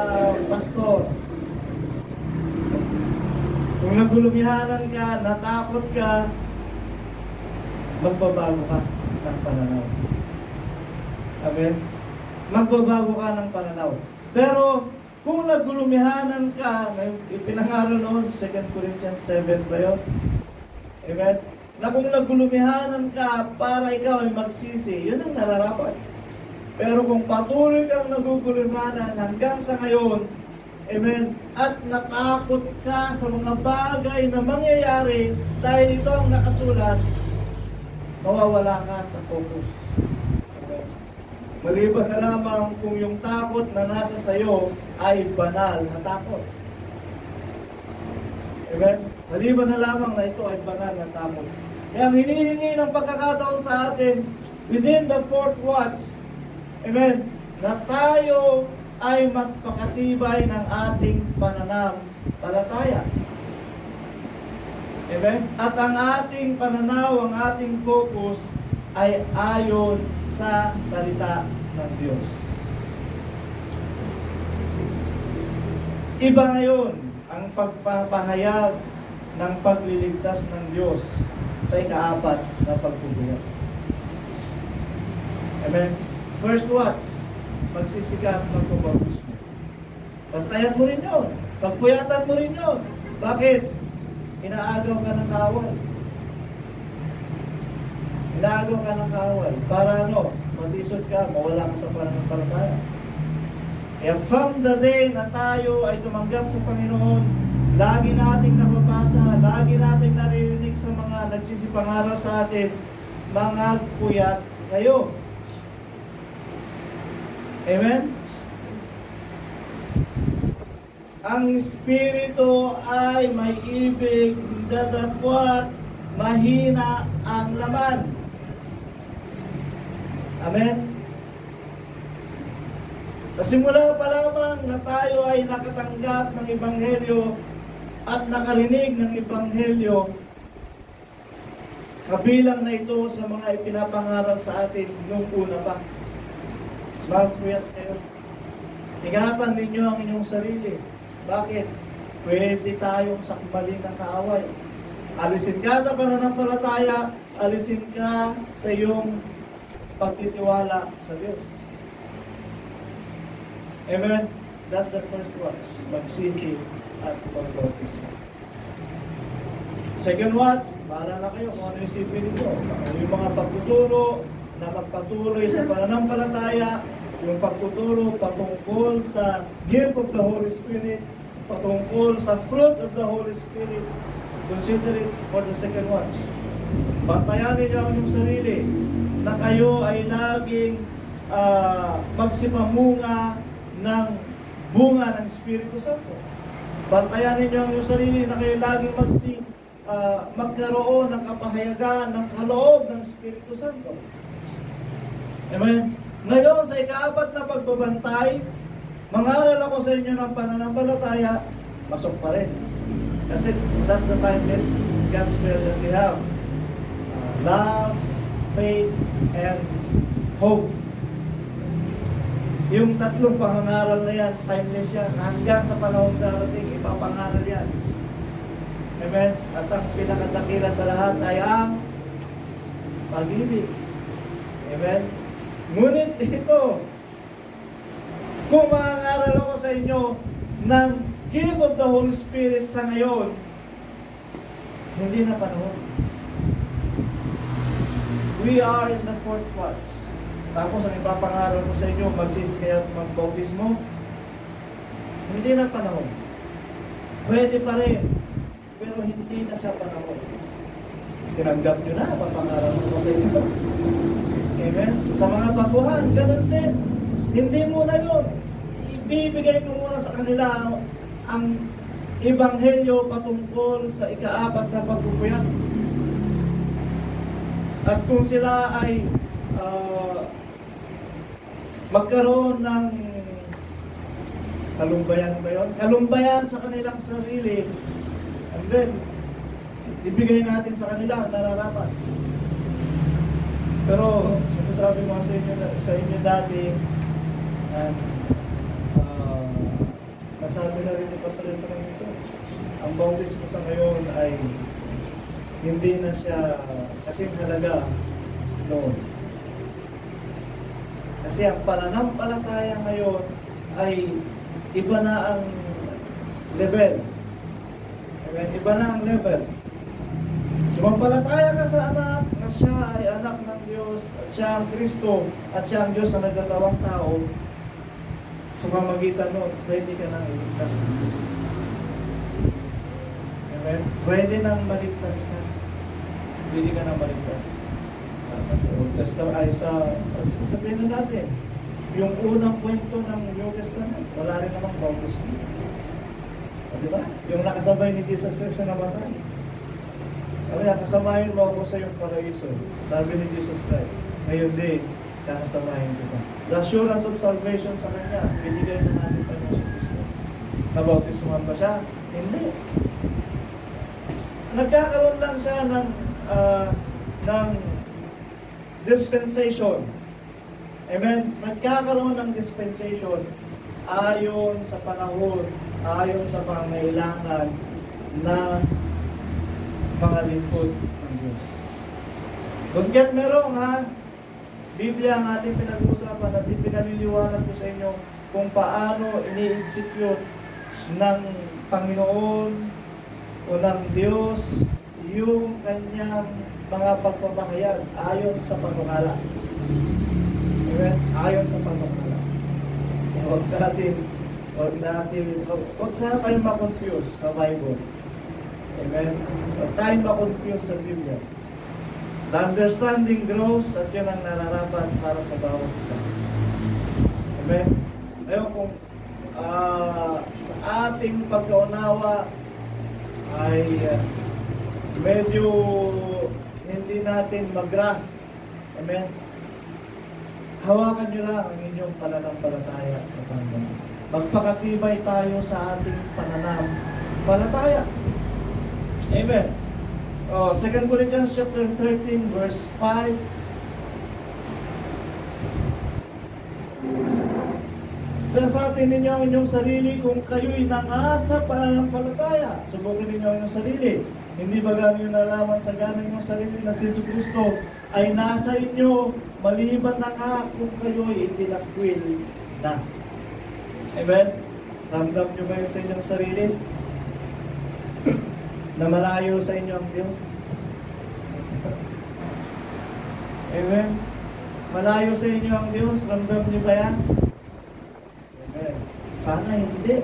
Speaker 1: pastor. Kung nagulumihanan ka, natakot ka, magbabago ka ng pananaw. Amen? Magbabago ka ng pananaw. Pero, kung nagulumihanan ka, may ipinangaral noon, 2 Corinthians 7 ba yun? Amen? Na kung nagulumihanan ka para ikaw ay magsisi, yun ang nararapat. Pero kung patuloy kang nagugulumihanan hanggang sa ngayon, amen, at natakot ka sa mga bagay na mangyayari dahil ito ang nakasulat, mawawala ka sa focus. Amen. Maliban na lamang kung yung takot na nasa sayo ay banal na takot. Amen? Maliban na lamang na ito ay banal na takot. Kaya ang hinihingi ng pagkakataon sa atin within the fourth watch, amen, na tayo ay magpakatibay ng ating pananampalataya. Amen? At ang ating pananaw, ang ating focus ay ayon sa salita ng Diyos. Iba ngayon ang pagpapahayag ng pagliligtas ng Diyos sa ika-apat na pagpupuyat. Amen? First watch, magsisikap magpapabusmo. Pagtayan mo rin yun. Pagpuyatan mo rin yun. Bakit? Inaagaw ka ng kawal. Inaagaw ka ng kawal. Para ano? Matisod ka, mawala ka sa pananampalataya. Kaya from the day na tayo ay tumanggap sa Panginoon, lagi nating nababasa, lagi nating naririnig sa mga nagsisipangaral sa atin, mga puyat kayo. Amen? Ang Espiritu ay may ibig, datapwat, mahina ang laman. Amen? Simula pa lamang na tayo ay nakatanggap ng Ebanghelyo at nakarinig ng Ebanghelyo, kabilang na ito sa mga ipinapangaral sa atin nung una pa. Magpuyat kayo. Ingatan ninyo ang inyong sarili. Bakit? Pwede tayong sakmalin ng kaaway. Alisin ka sa pananampalataya, alisin ka sa iyong pagtitiwala sa Diyos. Amen? That's the first watch. Magsisi at magbautismo. Second watch, bahala na kayo kung ano isipin nito. Yung mga pagtuturo na magpatuloy sa pananampalataya, yung pagtuturo patungkol sa gift of the Holy Spirit, patungkol sa fruit of the Holy Spirit, consider it for the second watch. Bantayan ninyo ang inyong sarili na kayo ay laging magsipamunga ng bunga ng Espiritu Santo. Bantayan ninyo ang inyong sarili na kayo laging magkaroon ng kapahayagan ng kaloob ng Espiritu Santo. Amen? Ngayon, sa ika-4 na pagbabantay, mangaral ako sa inyo ng pananampalataya, pasok pa rin. Kasi that's the timeless gospel that we have. Love, faith, and hope. Yung tatlong pangangaral na yan, timeless yan. Hanggang sa panahon darating, ipapangaral yan. Amen? At ang pinakadakila sa lahat ay ang pag-ibig. Amen? Ngunit ito, kung mangangaral ako sa inyo ng gift of the Holy Spirit sa ngayon, hindi na panahon. We are in the fourth watch. Tapos ang ipapangaral ko sa inyo, magsisi kayo at magbautismo, hindi na panahon. Pwede pa rin, pero hindi na siya panahon. Tinanggap nyo na, papangaral ko sa inyo. Amen? Sa mga baguhan, ganun din. Hindi muna yun. Ibibigay ko muna sa kanila ang Ebanghelyo patungkol sa ika-4 na pagpupuyat. At kung sila ay magkaroon ng kalumbayan ba yun? Kalumbayan sa kanilang sarili, and then ibigay natin sa kanila ang nararapat. Pero sinasabi mo sa inyo dati, and nasabi na rin ni Pastor ito ang bautismo sa ngayon ay hindi na siya kasing halaga noon. Kasi ang pananampalataya ngayon ay iba na ang level. Amen? Iba na ang level. Sumampalataya ka sa anak na siya ay anak ng Diyos at siya ang Kristo at siya ang Diyos na nagkatawang tao. Sa pamamagitan nun, pwede ka nang iligtas. Amen? Pwede nang maligtas ka. Pwede ka nang maligtas. Sa Old Testament ay sabihin na natin, yung unang kwento ng New Testament, wala rin namang bautismo. Diba? Yung nakasabay ni Jesus sa namatay. Kaya kasamahin mo ako sa iyong paraiso. Sabi ni Jesus Christ, ngayon din, kakasamahin kita. The assurance of salvation sa Kanya, binigay na natin pa niya sa Kristo. Nabautismuhan ba siya? Hindi. Nagkakaroon lang siya ng dispensation. Amen? Nagkakaroon ng dispensation ayon sa panahon, ayon sa pangailangan na mga lingkod ng Diyos. Don't get me wrong, ha? Biblia ang ating pinag-uusapan at ipinaliliwanag ko sa inyo kung paano ini-execute ng Panginoon o ng Diyos yung kanyang mga pagpapahayag ayon sa panukala. Amen? Ayon sa panukala. Huwag sana tayong makonfuse sa Bible. Amen? Huwag tayong makonfuse sa Biblia. The understanding grows at yun ang nararapat para sa bawat isa. Amen? Ngayon kung sa ating pagkaunawa ay medyo hindi natin mag-grasp. Amen? hawakan nyo lang ang inyong pananampalataya sa Panginoon. Magpakatibay tayo sa ating pananampalataya. Amen. 2 Corinthians chapter 13 verse 5. Sasatin ninyo ang inyong sarili kung kayo'y nangasa pananampalataya. Subukin ninyo ang inyong sarili. Hindi ba gaano nalaman sa gano'n inyong sarili na si Jesucristo ay nasa inyo, maliban na nga kung kayo'y itinakwil na. Amen? Ramdam nyo ba yun sa inyong sarili? Na malayo sa inyo ang Diyos? Amen? Malayo sa inyo ang Diyos? Ramdam nyo ba yan? Amen. Sana hindi.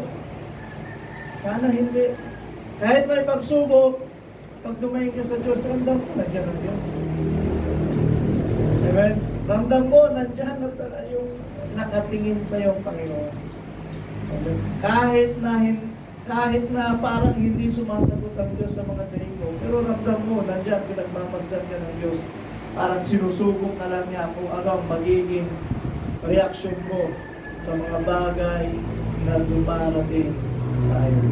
Speaker 1: Sana hindi. Kahit may pagsubok, pag dumayin ka sa Diyos, ramdam mo, nandiyan ang Diyos. Amen? Ramdam mo, nandiyan na yung nakatingin sa iyong Panginoon. Amen? Kahit na parang hindi sumasagot ang Diyos sa mga daing mo, pero ramdam mo, nandiyan, pinagmamasdan ka ng Diyos. Parang sinusubok ka lang niya kung ano ang magiging reaction mo sa mga bagay na dumarating sa iyo.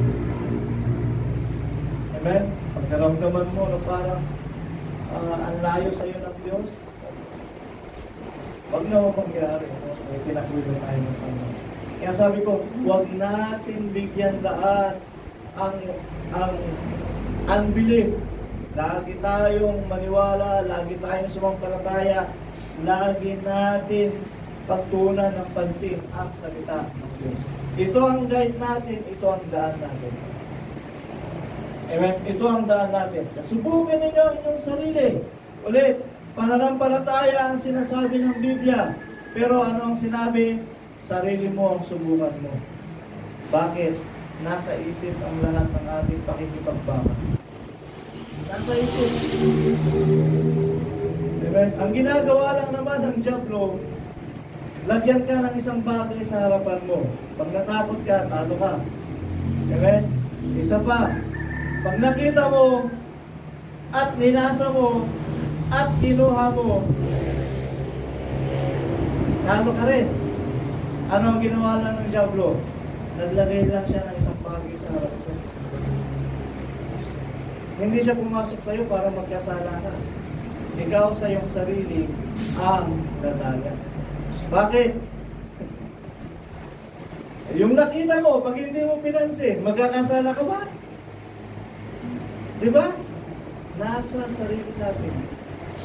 Speaker 1: Amen? Pag naramdaman mo na parang ang layo sa iyo ng Diyos, wag na mo mangyari. May tinakwilo tayo ng Panginoon. Kaya sabi ko, wag natin bigyan daan ang unbelief. Lagi tayong maniwala, lagi tayong sumampalataya, lagi natin pagtunan ng pansin ang salita ng Diyos. Ito ang guide natin, ito ang daan natin. Amen? Ito ang daan natin. Subukin ninyo ang inyong sarili. Ulit, pananampalataya ang sinasabi ng Biblia. Pero ano ang sinabi? Sarili mo ang subukan mo. Bakit? Nasa isip ang lahat ng ating pakikipagbaka. Nasa isip. Amen? Ang ginagawa lang naman ng diablo, lagyan ka ng isang bagay sa harapan mo. Pag natakot ka, talo ka. Amen? Isa pa, pag nakita mo, at ninasa mo, at kinuha mo, talo ka rin. Ano ang ginawa lang ng diablo? Naglagay lang siya ng isang bagay sa harap mo. Hindi siya pumasok sa iyo para magkasala ka. Ikaw sa iyong sarili ang dadaya. Bakit? Yung nakita mo, pag hindi mo pinansin, magkakasala ka ba? Di ba? Nasa sarili natin.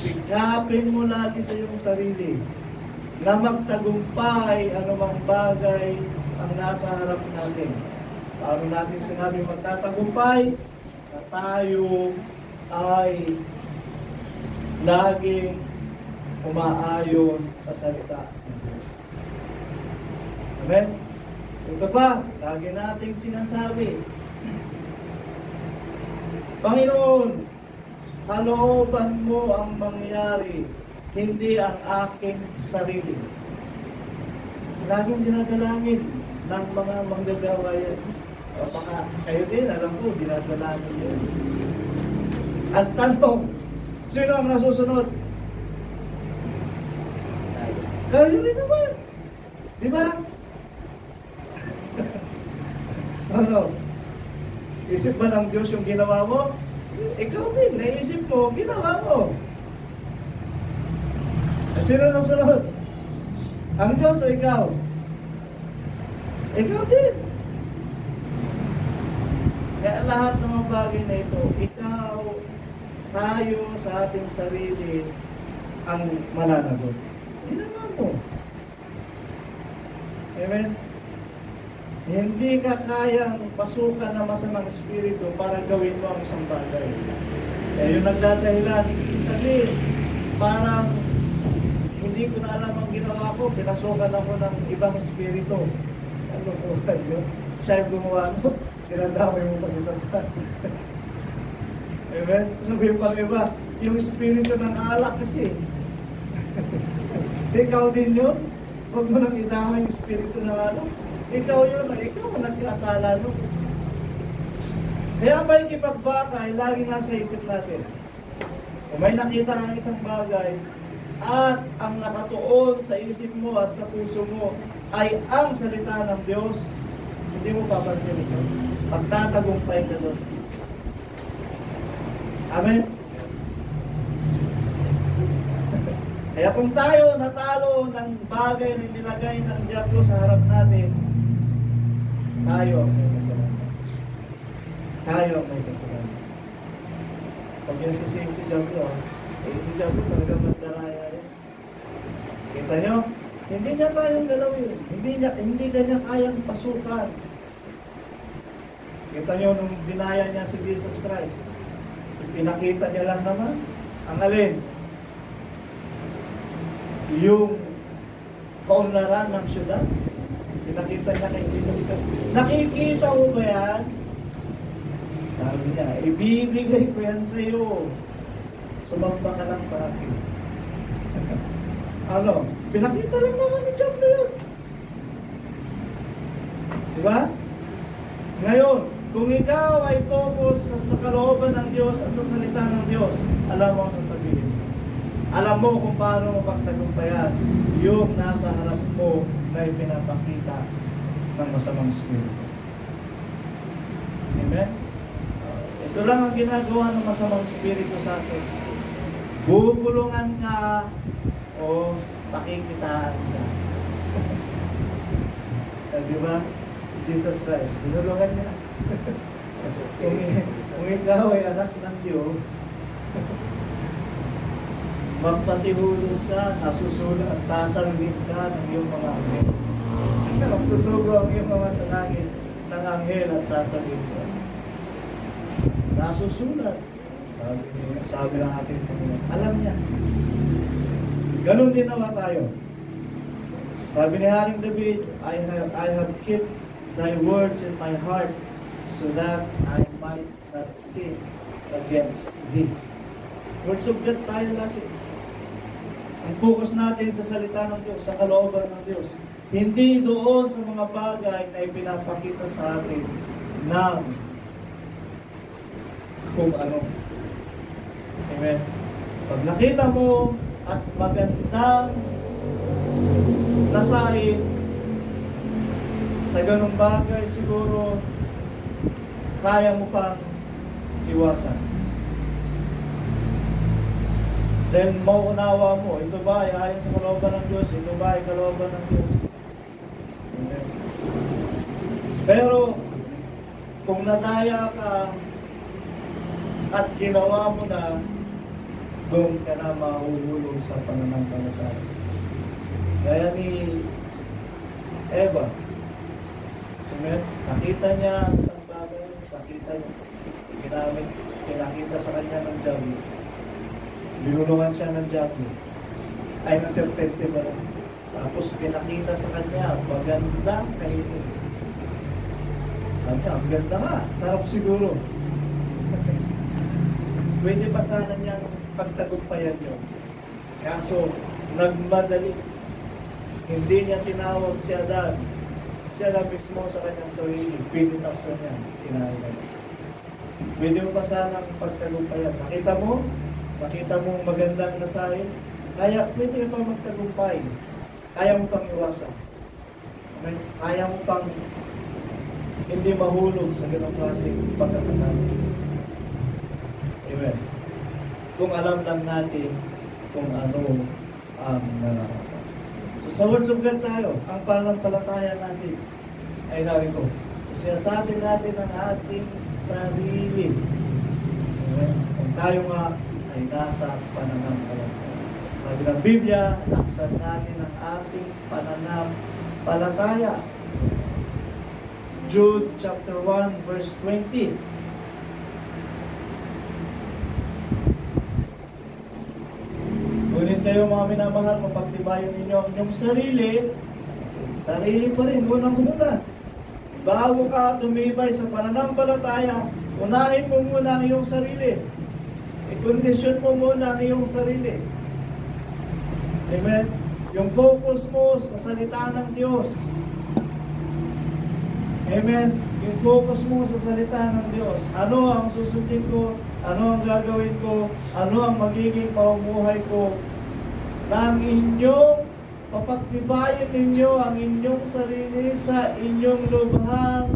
Speaker 1: Sikapin mo lagi sa iyong sarili na magtagumpay anumang bagay ang nasa harap natin. Paano natin sinabi magtatagumpay? Na tayo ay laging umaayon sa salita ng Diyos. Amen? Ito pa, lagi nating sinasabi, Panginoon, kalooban mo ang mangyari, hindi ang aking sarili. Laging dinadalangin ng mga manggagawa yan. O baka kayo din, alam ko, dinadalangin yun. At tanong, sino ang nasusunod? Kayo rin naman. Di ba? Ano? Isip ba ng Diyos yung ginawa mo? Ikaw din, naisip mo, ginawa mo. Sino nang sunod? Ang Diyos o ikaw? Ikaw din. Kaya lahat ng mga bagay na ito, ikaw, tayo sa ating sarili ang mananagot. Ginawa mo. Amen? Hindi ka kayang pasukan ng masamang espiritu para gawin mo ang isang bagay. Kaya yung nagdadahilan, kasi parang hindi ko na alam ang ginawa ko, pinasukan ako ng ibang espiritu. Ano po kayo? Siya yung gumawa mo, tinadamay mo pa sa Satanas. Amen? Sabihin pang iba, yung espiritu ng alak kasi. Ikaw din yun. Huwag mo nang idama yung espiritu ng alak. Ikaw yun, ikaw ang nagkasala nun. Kaya may kipagbaka ay laging nasa isip natin. Kung may nakita kang isang bagay, at ang nakatuon sa isip mo at sa puso mo ay ang salita ng Diyos, hindi mo papansin ito. Pagtatagumpay ka doon. Amen? Kaya kung tayo natalo ng bagay na nilagay ng Diablo sa harap natin, tayo ang may kasalanan. Tayo ang may kasalanan. Pag yung si Diablo, si Diablo talaga magdaraya rin. Kita nyo? Hindi niya tayong galawin. Hindi niya kayang pasukan. Kita nyo nung dinaya niya si Jesus Christ. Pinakita niya lang naman ang alin? Yung kaunlaran ng syudad. Pinakita niya kay Jesus Christ. Nakikita mo ba yan? Sabi niya, ibibigay ko yan sa iyo. Sumamba ka lang sa akin. Ano? Pinakita lang naman ni John na yun. Diba? Ngayon, kung ikaw ay focus sa kalooban ng Diyos at sa salita ng Diyos, alam mo ang sasabihin. Alam mo kung paano mo pagtagumpayan yung nasa harap mo na ipinapakita ng masamang spirito. Amen? Ito lang ang ginagawa ng masamang spirito sa atin. Bubulungan ka o pakikitaan ka. Di ba? Jesus Christ, binulungan niya. Kung ikaw ay anak ng Diyos, magpatihulog ka, nasusunod at sasalubin ka ng iyong mga anghel. Magsusugo ang iyong mga salangit ng anghel at sasalubin ka. Nasusunod. Sabi ng ating Panginoon. Alam niya. Ganon din naman tayo. Sabi ni Haring David, I have kept thy words in my heart so that I might not sin against thee. Words of God tayo lagi. Ang focus natin sa salita ng Diyos, sa kalooban ng Diyos. Hindi doon sa mga bagay na ipinapakita sa atin ng kung ano. Amen. Pag nakita mo at magandang nasain sa ganung bagay, siguro kaya mo pang iwasan. Then mauunawa mo, ito ba ay ayon sa kalooban ng Diyos? Ito ba ay kalooban ng Diyos? Amen. Pero kung nadaya ka at ginawa mo na, doon ka na mahuhulog sa pananampalataya. Gaya ni Eva. Amen? Nakita niya ang isang bagay, nakita niya, pinakita sa kanya ng Diablo. Binulungan siya ng Diablo. Ay, na-serpente ba rin? Tapos pinakita sa kanya, maganda kainin. Sabi niya, ang ganda nga, sarap siguro. Pwede pa sana niyang pagtagumpayan yun. Kaso, nagmadali. Hindi niya tinawag si Adan. Siya lang mismo sa kanyang sarili. Pinitas na niya. Tinawag. Pwede mo pa sana pagtagumpayan. Nakita mo? Nakita mo magandang nasahin? Kaya pwede pa magtagumpay. Kaya mo pang iwasan. Kaya mo pang hindi mahulog sa ganong klase pagkakasama. Amen. Kung alam lang natin kung ano ang nararapat. So, sa words of God tayo, ang pananampalataya natin ay narito. So, sinasabi natin ang ating sarili. Amen. Kung tayo nga ay nasa pananampalataya. Sabi ng Biblia, laksan natin ang ating pananampalataya. Jude chapter 1 verse 20. Ngunit kayo mga minamahal, mapagtibayan ninyo ang inyong sarili pa rin, unang-una. Bago ka tumibay sa pananampalataya, unahin mo muna ang iyong sarili. I-condition mo muna ang iyong sarili. Amen? Yung focus mo sa salita ng Diyos. Amen? Yung focus mo sa salita ng Diyos. Ano ang susundin ko? Ano ang gagawin ko? Ano ang magiging pamumuhay ko? ng inyong papagtibayin ninyo ang inyong sarili sa inyong lubhang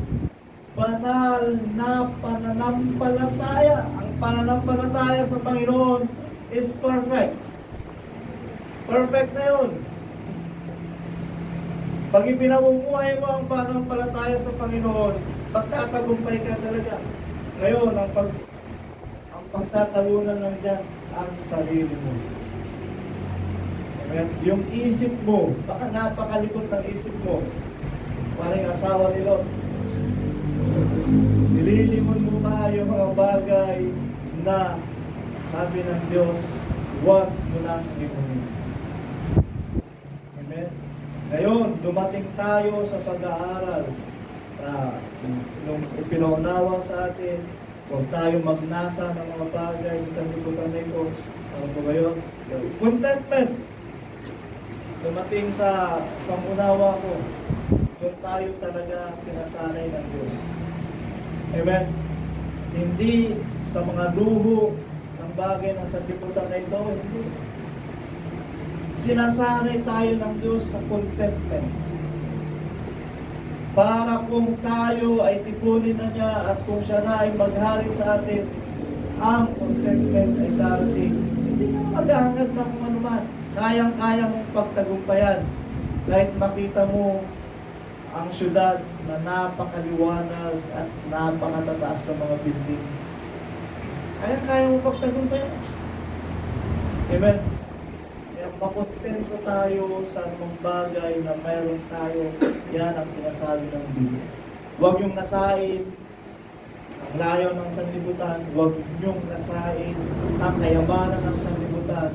Speaker 1: banal na pananampalataya. Ang pananampalataya sa Panginoon is perfect. Perfect na yun. Pag ipinamumuhay mo ang pananampalataya sa Panginoon, pagtatagumpay ka talaga. Ngayon, ang pagtatalunan lang dyan, ang sarili mo. Amen? Yung isip mo, baka napakalikot ng isip mo. Parang asawa ni Lot. Nililimon mo ba yung mga bagay na sabi ng Diyos, huwag mo lang limunin. Amen? Ngayon, dumating tayo sa pag-aaral nung ipinaunawa sa atin, huwag tayo magnasa ng mga bagay sa sanlibutan na ito. Ano po ba yun? Contentment. Dumating sa pangunawa ko, doon tayo talaga sinasanay ng Diyos. Amen? Hindi sa mga luho ng bagay ng sanlibutan na ito, hindi. Sinasanay tayo ng Diyos sa contentment. Para kung tayo ay tipunin na niya at kung siya na ay maghari sa atin, ang contentment ay darating. Hindi ka maghahangad na kung ano man. Kayang-kaya mong pagtagumpayan. Kahit makita mo ang syudad na napakaliwanag at napakatataas ng mga building. Kayang-kaya mong pagtagumpayan. Amen. Makontento tayo sa anumang bagay na mayroon tayo. Yan ang sinasabi ng Biblia. Huwag yung nasain ang layo ng sanlibutan. Huwag yung nasain ang kayamanan ng sanlibutan.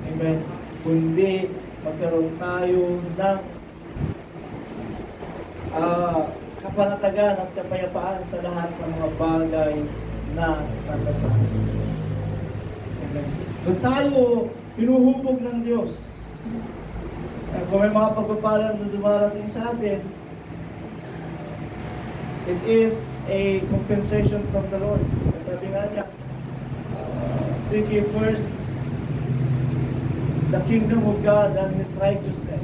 Speaker 1: Amen. Kundi magkaroon tayo ng kapanatagan at kapayapaan sa lahat ng mga bagay na nasa sa atin. Amen. Kung tayo pinuhubog ng Diyos. Kung may mga pagpapalan na dumarating sa atin, it is a compensation from the Lord. Sabi nga niya, seek ye first the kingdom of God and His righteousness,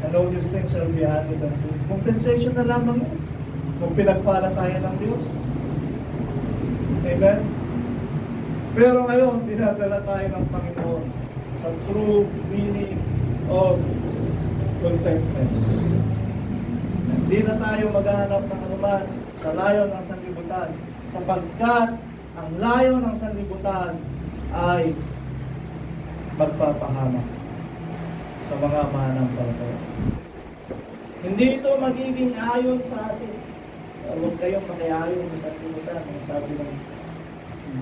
Speaker 1: and all these things shall be added unto you. Compensation na lamang yun kung pinagpala tayo ng Diyos. Amen? Pero ngayon, dinadala tayo ng Panginoon sa true meaning of contentment. Hindi na tayo maghahanap ng anuman sa layo ng sanlibutan, sapagkat ang layo ng sanlibutan ay magpapahamak sa mga mananampalataya. Hindi ito magiging ayon sa atin. Huwag kayong makiayon sa sanlibutan, ang sabi ng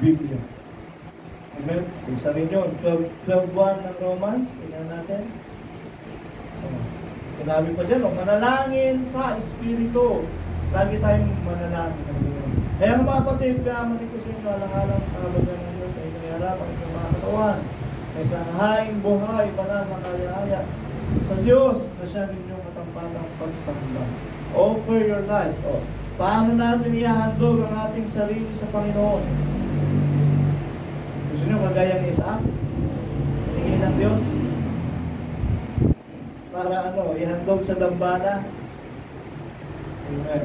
Speaker 1: Biblia. Amen? Isa rin yun. 12.1 ng Romans. Tingnan natin. Sinabi pa dyan, manalangin sa Espiritu. Lagi tayong manalangin. Kaya mga kapatid, pinamali ko sa inyo, alang-alang sa kabagan ng Diyos sa inyong harap ang inyong mga katawan. May sanghaing buhay, banal na kaya-aya sa Diyos na siya ninyong katampatang pagsamba. Offer your life. Paano natin ihahandog ang ating sarili sa Panginoon? Gusto nyo kagaya ni Isaac? Tingin ng Diyos? Para ihandog sa dambana? Amen.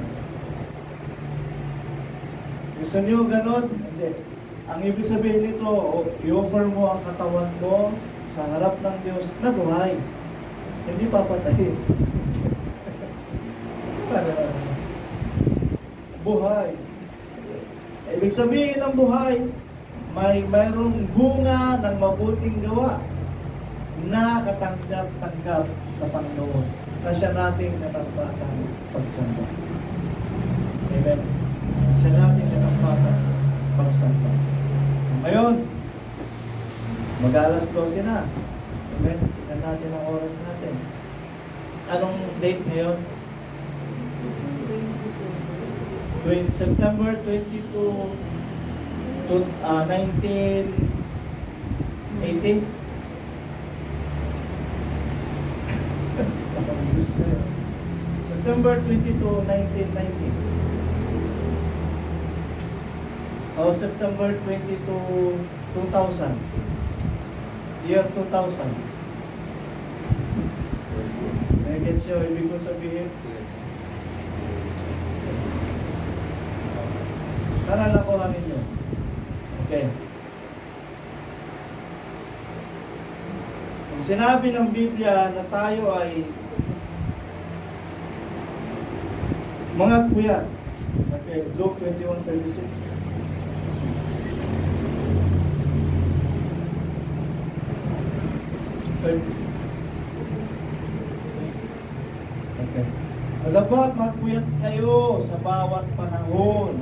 Speaker 1: Gusto nyo ganon? Hindi. Ang ibig sabihin nito, i-offer mo ang katawan mo sa harap ng Diyos na buhay. Hindi papatayin. Buhay. Ibig sabihin ng buhay, mayroong bunga ng mabuting gawa na katanggap-tanggap sa Panginoon na siya nating katampatang pagsamba. Amen. Siya nating katampatang pagsamba. Ngayon, mag-alas 12 na. Amen. Tingnan natin ang oras natin. Anong date ngayon? September 22 to 1980. September 22, 1990. O September 22, 2000. year 2000. Nag-gets nyo, ibig ko sabihin? Sana nakuha ninyo. Okay. Kung sinabi ng Biblia na tayo ay mga kuya. Okay, Luke 21:36. Okay. Dapat magpuyat kayo sa bawat panahon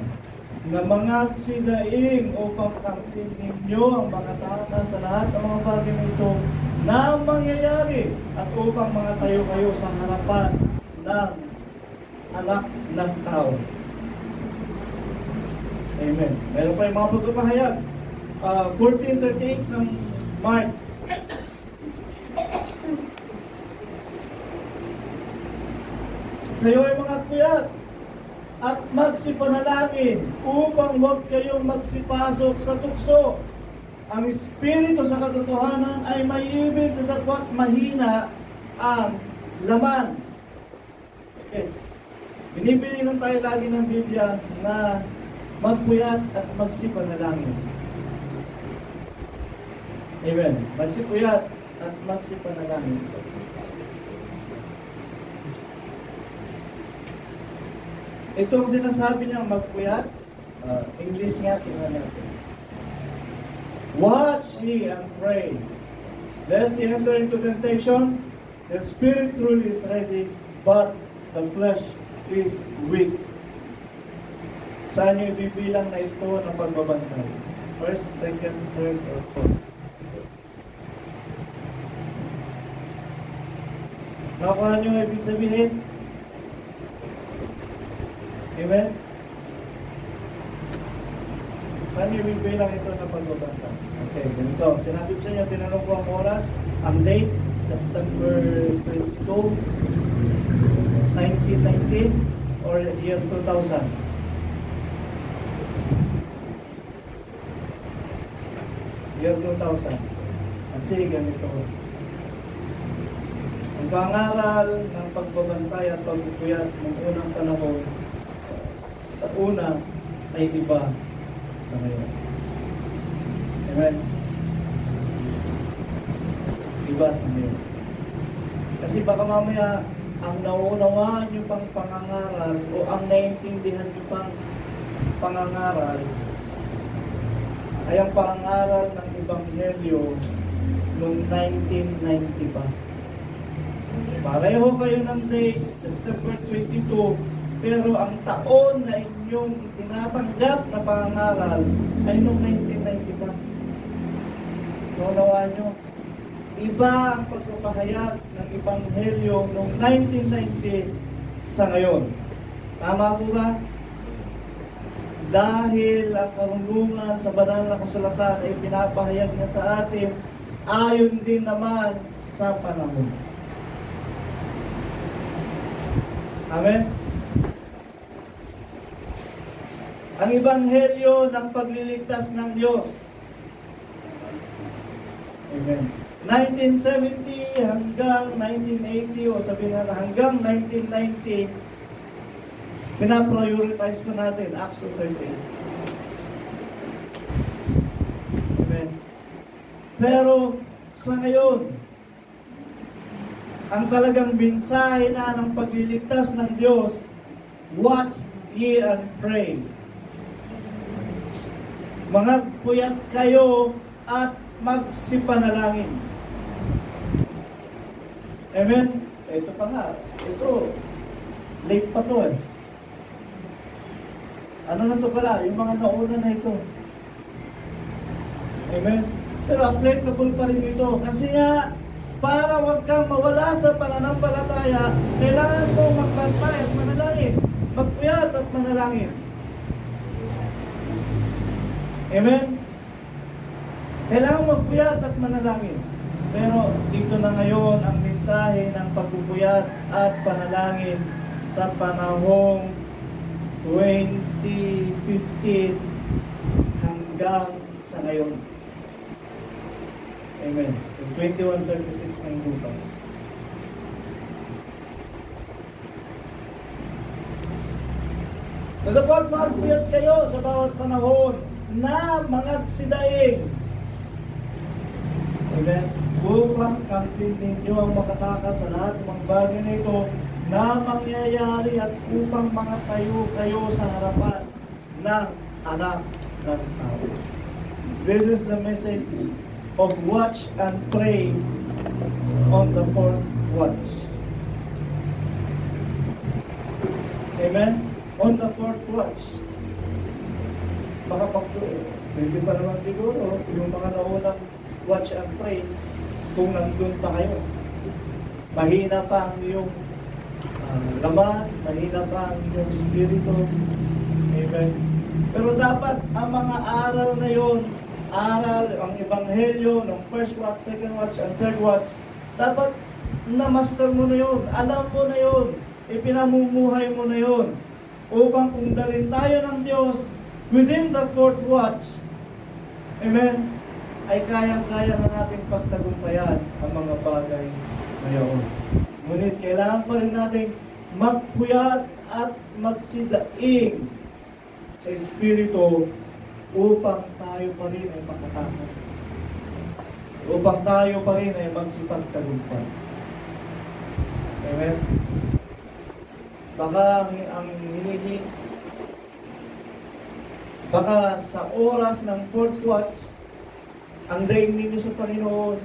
Speaker 1: na mga sidaing upang kamtin ninyo ang mga tata sa lahat ng mga bagay na ito na mangyayari at upang mga tayo kayo sa harapan ng anak ng tao. Amen. Meron pa yung mga pagpapahayag. 14:38 ng Mark. Kayo ay mga kuyat at magsipanalangin upang huwag kayong magsipasok sa tukso. Ang espiritu sa katotohanan ay may ibig na dapat mahina ang laman. Okay. Binibilinan tayo lagi ng Biblia na magpuyat at magsipanalangin. Amen. Magsipuyat at magsipanalangin. Itong sinasabi niyang magpuyat, English nga, tingnan natin. Watch ye and pray, lest ye enter into temptation. The spirit truly is ready, but the flesh is weak. Saan niyo ibibilang na ito ng pagbabantay? First, second, third, or fourth? Nakuha niyo ibig sabihin? Amen? Saan niyo ibibilang ito ng pagbabantay? Okay, ganito. Sinabi ko sa inyo, tinanong ko ang oras, ang date, September 22, 1990 or year 2000. Year 2000. Kasi ganito. Ang pangaral ng pagbabantay at pagpupuyat ng unang panahon sa una ay iba sa ngayon. Amen? Iba sa ngayon. Kasi baka mamaya ang nauunawaan nyo pang pangangaral o ang naiintindihan nyo pang pangangaral ay ang pangangaral ng Ebanghelyo noong 1990 pa. Pareho kayo ng date, September 22, pero ang taon na inyong tinatanggap na pangangaral ay noong 1990 pa. Naunawaan nyo? Iba ang pagpapahayag ng Ebanghelyo noong 1990 sa ngayon. Tama po ba? Dahil ang karunungan sa banal na kasulatan ay pinapahayag niya sa atin ayon din naman sa panahon. Amen? Ang Ebanghelyo ng pagliligtas ng Diyos. Amen. 1970 hanggang 1980 o sabihin na hanggang 1990 pinaprioritize ko natin Acts 13. Amen. Pero sa ngayon ang talagang mensahe na ng pagliligtas ng Diyos, watch ye and pray. Mga puyat kayo at magsipanalangin. Amen? Ito pa nga. Ito, late pa to eh. Ano na to pala? Yung mga nauna na ito. Amen? Pero applicable pa rin ito. Kasi nga, para wag kang mawala sa pananampalataya, kailangan mo magbantay at manalangin. Magpuyat at manalangin. Amen? Kailangan magpuyat at manalangin. Pero dito na ngayon ang mensahe ng pagpupuyat at panalangin sa panahong 2015 hanggang sa ngayon. Amen. So 21:36 ng Lucas. Nagapag magpuyat kayo sa bawat panahon na magsidaing. Amen. Upang kamtin ninyo ang makatakas sa lahat ng mga bagay na ito na mangyayari at upang makatayo kayo sa harapan ng anak ng tao. This is the message of watch and pray on the fourth watch. Amen? On the fourth watch. Baka pwede pa naman siguro yung mga naunang watch and pray kung nandun pa kayo. Mahina pa ang iyong laman, mahina pa ang iyong spirito. Amen? Pero dapat ang mga aral na yon, aral, ang ebanghelyo ng first watch, second watch, and third watch, dapat na-master mo na yun, alam mo na yun, ipinamumuhay mo na yun, upang kung dalhin tayo ng Diyos within the fourth watch, amen, ay kayang-kaya na nating pagtagumpayan ang mga bagay na yun. Ngunit kailangan pa rin nating magpuyat at magsidaing sa Espiritu upang tayo pa rin ay makatakas. Upang tayo pa rin ay magsipagtagumpay. Amen? Baka sa oras ng fourth watch, ang daing ninyo sa Panginoon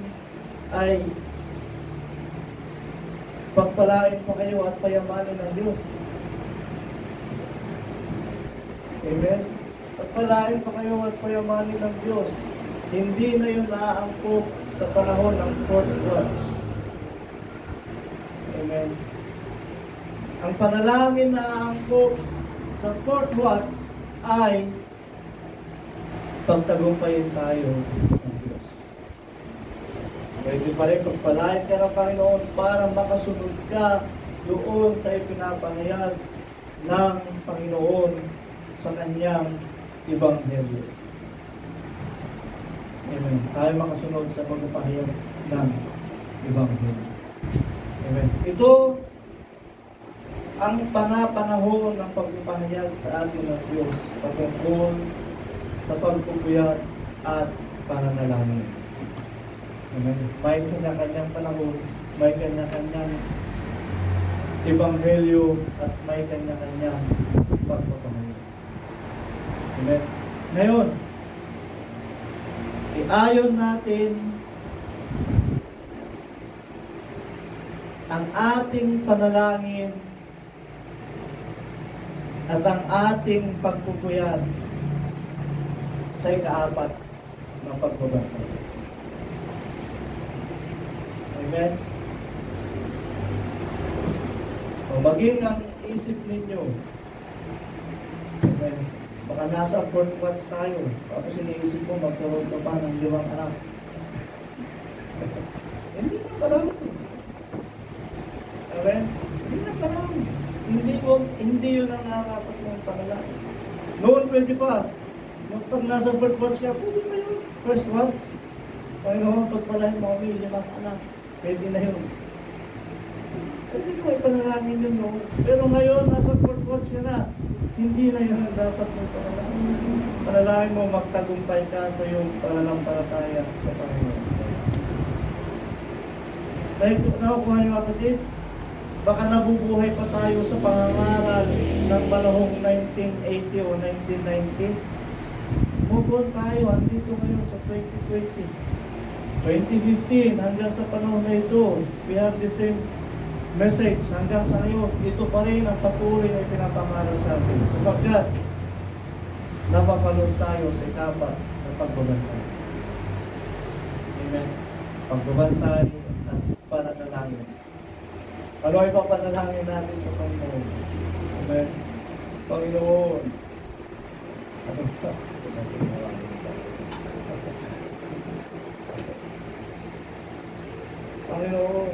Speaker 1: ay pagpalain pa kayo at payamanin ng Diyos. Amen? Pagpalain pa kayo at payamanin ng Diyos. Hindi na yun naaangkop sa panahon ng fourth watch. Amen? Ang panalangin na aangkop sa fourth watch ay pagtagumpayin tayo ng Diyos. Pwede pa rin pagpalain ka ng Panginoon para makasunod ka doon sa ipinapahayag ng Panginoon sa kanyang ebanghelyo. Amen. Tayo makasunod sa pagpapahayag ng ebanghelyo. Amen. Ito ang panahon ng pagpapahayag sa atin ng Diyos patungkol sa pagpupuyat at pananalangin. Amen. May kanya-kanyang panahon, may kanya-kanyang ebanghelyo at may kanya-kanyang pagpapahayag. Amen. Ngayon, iayon natin ang ating panalangin at ang ating pagpupuyat sa ikaapat ng pagbabantay. Amen? O maging ang isip ninyo, amen, baka nasa fourth watch tayo, tapos iniisip mo magkaroon ka pa ng 5 anak. Hindi na panahon. Amen? Hindi na panahon. Hindi yun ang narapat mong panalangin. Noon pwede pa. Pag nasa fourth watch ka, pwede pa yun. First watch. Panginoon, pagpalahin mo kami 5 anak. Pwede na yun. Pwede mo ipanalangin yun noon. Pero ngayon, nasa fourth watch ka na. Hindi na yun ang dapat mong panalangin. Panalangin mo, magtagumpay ka sa iyong pananampalataya sa Panginoon. Dahil nakukuha niyo kapatid, baka nabubuhay pa tayo sa pangangaral ng panahong 1980 o 1990. Move on tayo, andito ngayon sa 2020. 2015, hanggang sa panahon na ito, we have the same message. Hanggang sa ngayon, ito pa rin ang patuloy na pinapangaral sa atin. Sapagkat, napapanood tayo sa ikapat na pagbabantay. Amen. Pagbabantay at pananalangin. Ano ay papanalangin natin sa Panginoon? Amen. Panginoon. Ano ba? Panginoon.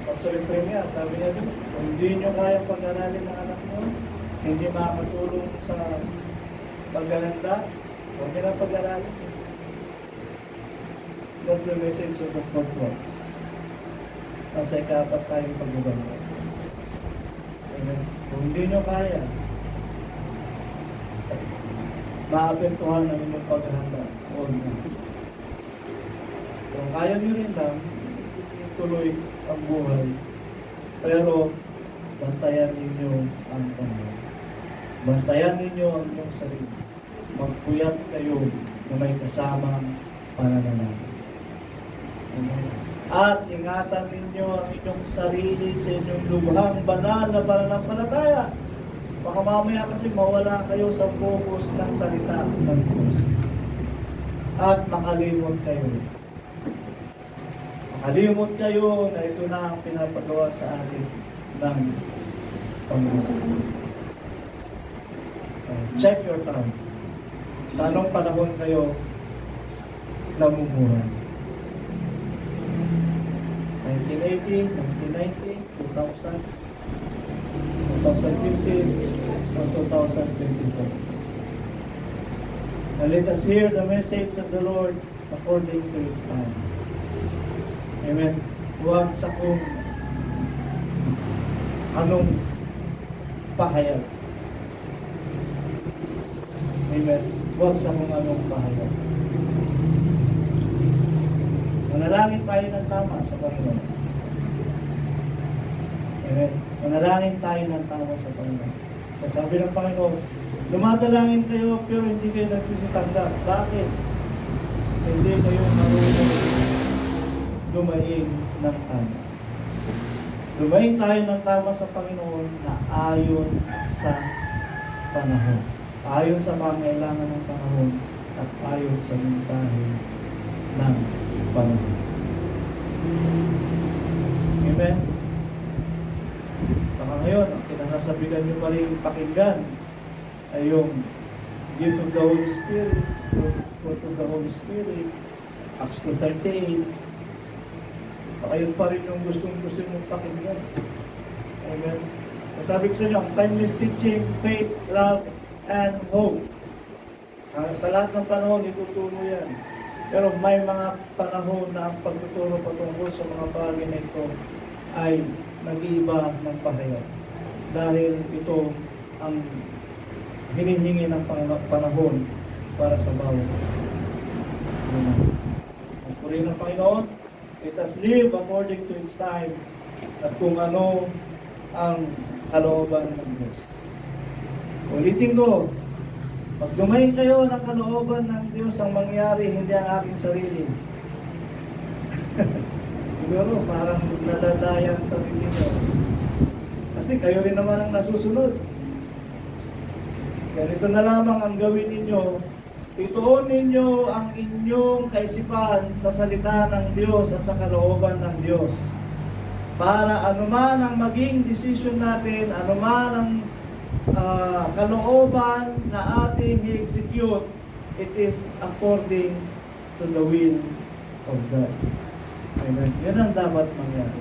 Speaker 1: Pastor Efraim niya, sabi niya doon, kung hindi nyo kayang pag-aralin ng anak nyo, hindi makakatulong sa Pagkalanda, huwag nyo na pag-aralin. That's the message of the fourth watch. Nasa ika-4 tayong pagbabalik. Amen. Kung hindi nyo kaya, maapektuhan ang inyong paghahanda. Huwag na. Kung kaya nyo rin lang, tuloy ang buhay. Pero, bantayan ninyo ang Panginoon. Bantayan ninyo ang inyong sarili. Magpuyat kayo na may kasamang pananalaman. Amen. At ingatan ninyo ang inyong sarili sa inyong lubhang banal na pananampalataya. Baka mamaya kasi mawala kayo sa focus ng salita ng Diyos. At makalimot kayo. Makalimot kayo na ito na ang pinapagawa sa atin ng Panginoon. Check your time. Sa anong panahon kayo namumuhay? 1980, 1990, 2000, 2015, or 2024. Now let us hear the message of the Lord according to its time. Amen. Huwag sa kung anong pahayag. Amen. Huwag sa kung anong pahayag. Manalangin tayo ng tama sa Panginoon. Amen. Manalangin tayo ng tama sa Panginoon. Sabi ng Panginoon, lumadalangin kayo pero hindi kayo nagsisitanggap. Bakit? Hindi kayo marunong lumaing ng tama. Lumaing tayo ng tama sa Panginoon na ayon sa panahon. Ayon sa pangailangan ng panahon at ayon sa mensahe ng panahon. Amen? Baka ngayon, ang kinasasabihan nyo pa rin pakinggan ay yung gift of the Holy Spirit, fruit of the Holy Spirit, Acts 2:38. Baka yun pa rin yung gusto mong pakinggan. Amen? Sabi ko sa inyo, ang timeless teaching, faith, love, and hope. Sa lahat ng panahon, ituturo yan. Pero may mga panahon na ang pagtuturo patungkol sa mga bagay na ito ay nag-iiba ng pahayag. Dahil ito ang hinihingi ng panahon para sa bawat isa. Ang purihin ng Panginoon, let us live according to its time at kung ano ang kalooban ng Diyos. Ulitin ko, pag dumain kayo ng kalooban ng Diyos, ang mangyari, hindi ang aking sarili. Siguro, parang nadadaya ang sarili nyo. Kasi kayo rin naman ang nasusunod. Ganito na lamang ang gawin ninyo. Ituon ninyo ang inyong kaisipan sa salita ng Diyos at sa kalooban ng Diyos. Para anuman ang maging desisyon natin, anuman ang kalooban na ating i-execute, it is according to the will of God. Amen. Yan ang dapat mangyari.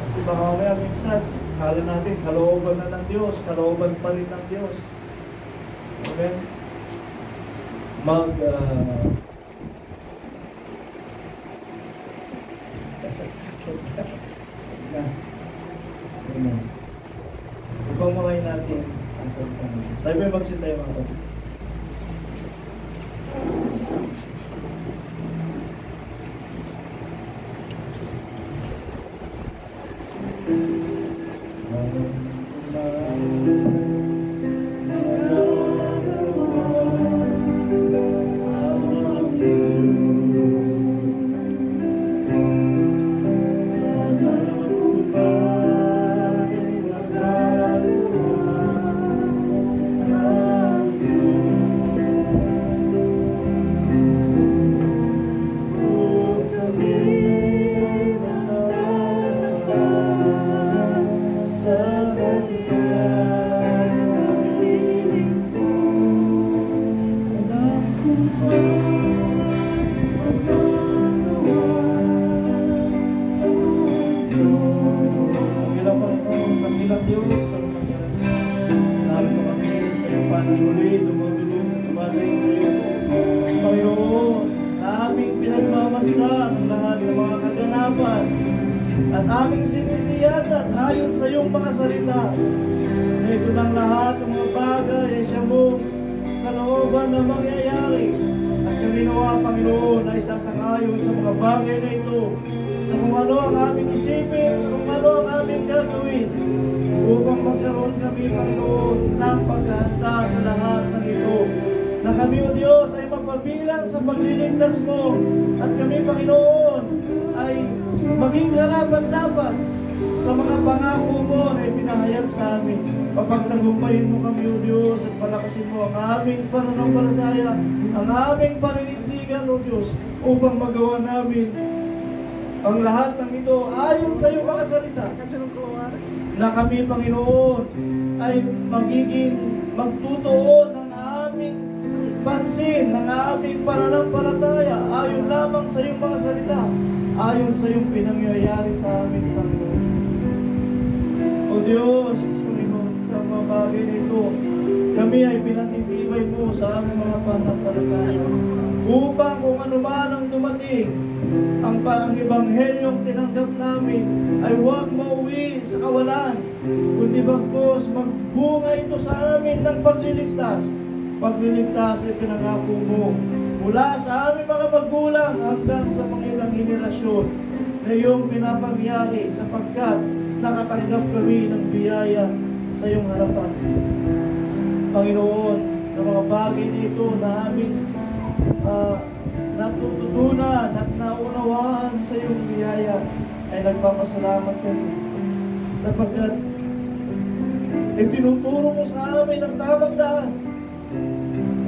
Speaker 1: Kasi baka mamaya minsan, kala natin kalooban na ng Diyos, kalooban pa rin ng Diyos. Amen. Amen. Ibang maway natin ang salita ng Diyos. Sabi mo magsintay mga kapatid. Diyos, sa mga narito kami sa iyong panahuli, dumudulog kaganapan at aming sinisiyasan ayon sa iyong mga salita. Ito ng lahat ng mga bagay ay siya mo kalooban na mangyayari. At kami nawa, Panginoon, ay sasangayon sa mga bagay na ito, sa kung ano ang aming isipin, sa kung ano ang aming gagawin, upang magkaroon kami, Panginoon, ng paghahanda sa lahat ng ito. Na kami, O Diyos, ay mapabilang sa pagliligtas mo. At kami, Panginoon, ay maging karapat-dapat sa mga pangako mo na ipinahayag sa amin. Papagtagumpayin mo kami, O Diyos, at palakasin mo ang aming pananampalataya, ang aming paninindigan, O Diyos, upang magawa namin ang lahat ng ito ayon sa iyong mga salita. Na kami, Panginoon, ay magiging magtutuon ng aming pansin, ng aming pananampalataya ayon lamang sa iyong mga salita, ayon sa iyong pinangyayari sa amin, Panginoon. O Diyos, Panginoon, sa mga bagay nito, kami ay pinatitibay mo sa aming mga pananampalataya, upang kung ano man ang dumating, ang Ebanghelyong tinanggap namin ay huwag mauwi sa kawalan, kundi bagkus magbunga ito sa amin ng pagliligtas. Pagliligtas ay pinangako mo mula sa aming mga magulang hanggang sa mga ilang henerasyon na iyong pinapangyari, sapagkat nakatanggap kami ng biyaya sa iyong harapan. Panginoon, ng mga bagay nito na aming natututunan at naunawaan sa iyong biyaya, ay nagpapasalamat kami, sapagkat itinuturo mo sa amin ang tamang daan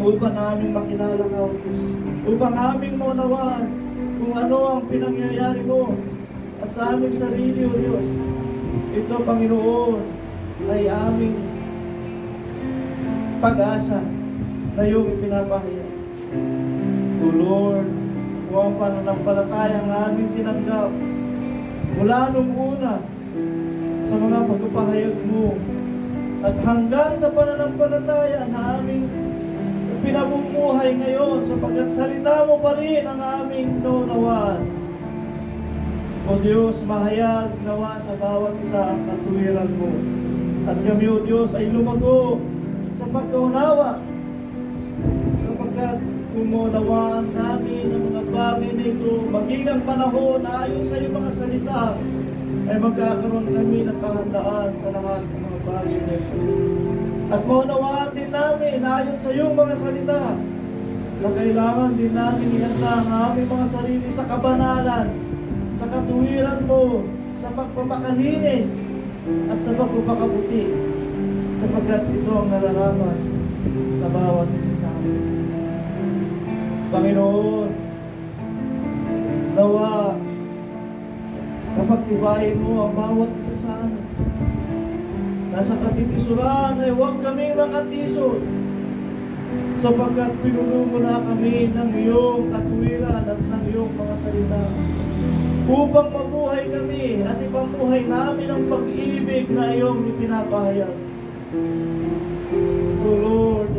Speaker 1: upang aming makilala ka, O Diyos, upang aming maunawaan kung ano ang pinangyayari mo at sa aming sarili, O Diyos. Ito, Panginoon, ay aming pag-asa na iyong ipinapahayag. O Lord, kung ang pananampalatayang aming tinanggap mula nung una sa mga pagpapahayag mo at hanggang sa pananampalataya na aming pinamumuhay ngayon, sapagkat salita mo pa rin ang aming naunawaan. O Diyos, mahayag nawa sa bawat isa ang katuwiran mo. At kami, O Diyos, ay lumago sa pagkaunawa, sapagkat kung maunawaan namin ang mga bagay na ito, maging ang panahon na ayon sa iyong mga salita, ay magkakaroon kami ng kahandaan sa lahat ng mga bagay na ito. At maunawaan din namin ayon sa iyong mga salita na kailangan din namin ihanda ang aming mga sarili sa kabanalan, sa katuwiran mo, sa pagpapakalinis at sa pagpapakabuti, sapagkat ito ang nararapat sa bawat isa sa amin. Panginoon, nawa kapagtibayin mo ang bawat isa sa amin. Nasa katitisuran ay huwag kaming makatisod, sapagkat pinuno mo na kami ng iyong katuwiran at ng iyong mga salita, upang mabuhay kami at ipamuhay namin ang pag-ibig na iyong ipinapahayag. O Lord,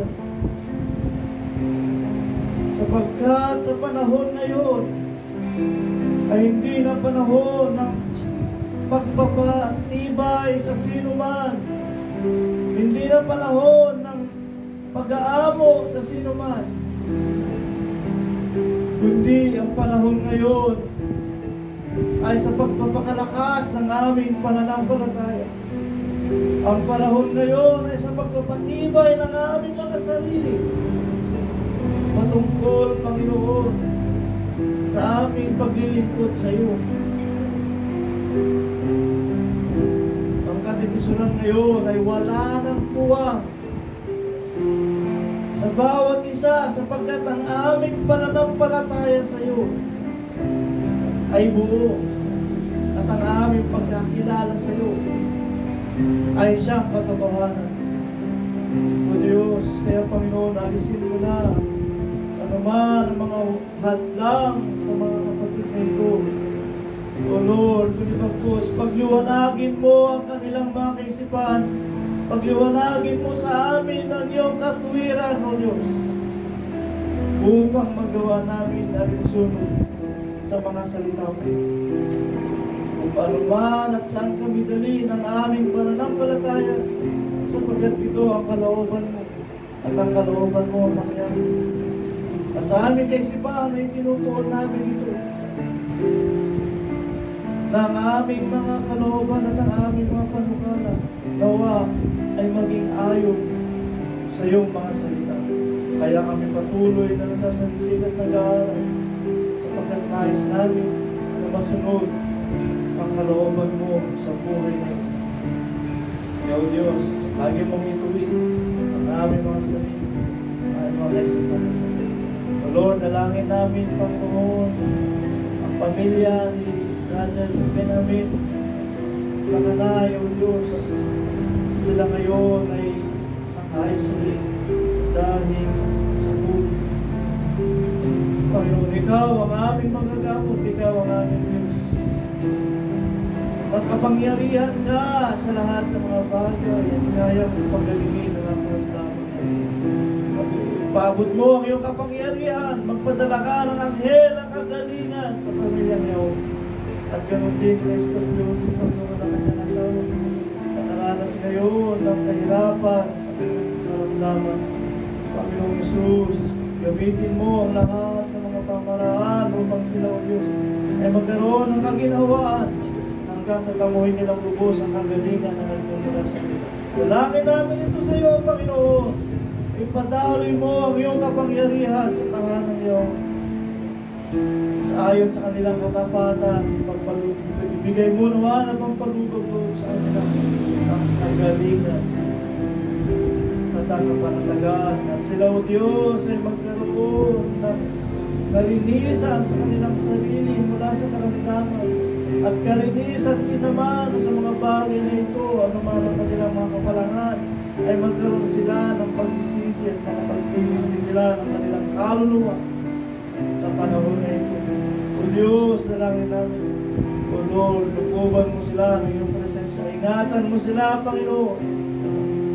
Speaker 1: sapagkat sa panahon ngayon ay hindi na panahon ng pagpapatibay sa sino man, hindi na panahon ng pag-aamo sa sino man, kundi ang panahon ngayon ay sa pagpapakalakas ng aming pananampalataya. Ang panahon ngayon ay sa pagpapatibay ng aming mga sarili patungkol, Panginoon, sa aming paglilingkod sa iyo. Ang katitisuran ngayon ay wala ng puwang sa bawat isa, sapagkat ang aming pananampalataya sa iyo ay buo, at ang aming pagkakilala sa iyo ay siyang katotohanan. O Diyos, kaya Panginoon, alisin mo na anuman ang mga hadlang sa mga kapatid na ito. O Lord, kunibagkus, pagliwanagin mo ang kanilang mga kaisipan, pagliwanagin mo sa amin ang iyong katuwiran, O Diyos, upang magawa namin na rin sunod sa mga salita mo. Kung paano man at saan kami dali ng aming pananampalataya, sapagkat ito ang kalooban mo at ang kalooban mo ang mangyari. At sa aming kaisipan ay tinutuon namin ito na ang aming mga kalooban at ang aming mga panukala nawa ay maging ayon sa iyong mga salita. Kaya kami patuloy na nagsasaliksik at nag-aaral sapagkat nais namin na masunod ang kalooban mo sa buhay namin. Kaya o Diyos, lagi mong ituwid ang aming mga sarili, ang mga kaisipan. O Lord, dalangin namin, Panginoon, ang pamilya ni Brother Benjamin Lacanay, O Diyos, sila ngayon ay naka-isolate dahil sa COVID. Panginoon, Ikaw ang aming magagamot, Ikaw ang aming Diyos. Magkapangyarihan ka sa lahat ng mga bagay at kaya mong pagalingin ang aming damot. Paabot mo ang iyong kapangyarihan, magpadala ka ng anghel ang kagalingan sa pamilya niyo. At ganoon din, Kristo Diyos, ipagkaroon ang kanyang asawa. Nakaranas ngayon ng kahirapan sa pinagkaramdaman. Panginoong Isus, gamitin mo ang lahat ng mga pamaraan upang sila, O Diyos, ay magkaroon ng kaginhawaan hanggang sa kamuhin nilang lubos ang kagalingan na nagmumula sa nila. Dalangin namin ito sa iyo, Panginoon. Ipadaloy mo ang iyong kapangyarihan sa tahanan niyo. Ayon sa kanilang katapatan, ibigay mo naman ang pampalugog sa kanilang kagalingan at ang kapanatagan. At sila, O Diyos, ay magkaroon ng kalinisan sa kanilang sarili mula sa karamdaman. At kalinisan din naman sa mga bagay na ito, ano man ang kanilang mga kapalangan, ay magkaroon sila ng pagsisisi at makapagtilis din sila ng kanilang kaluluwa sa panahon na ito. O Diyos, dalangin namin. O Lord, lukuban mo sila ng iyong presensya. Ingatan mo sila, Panginoon.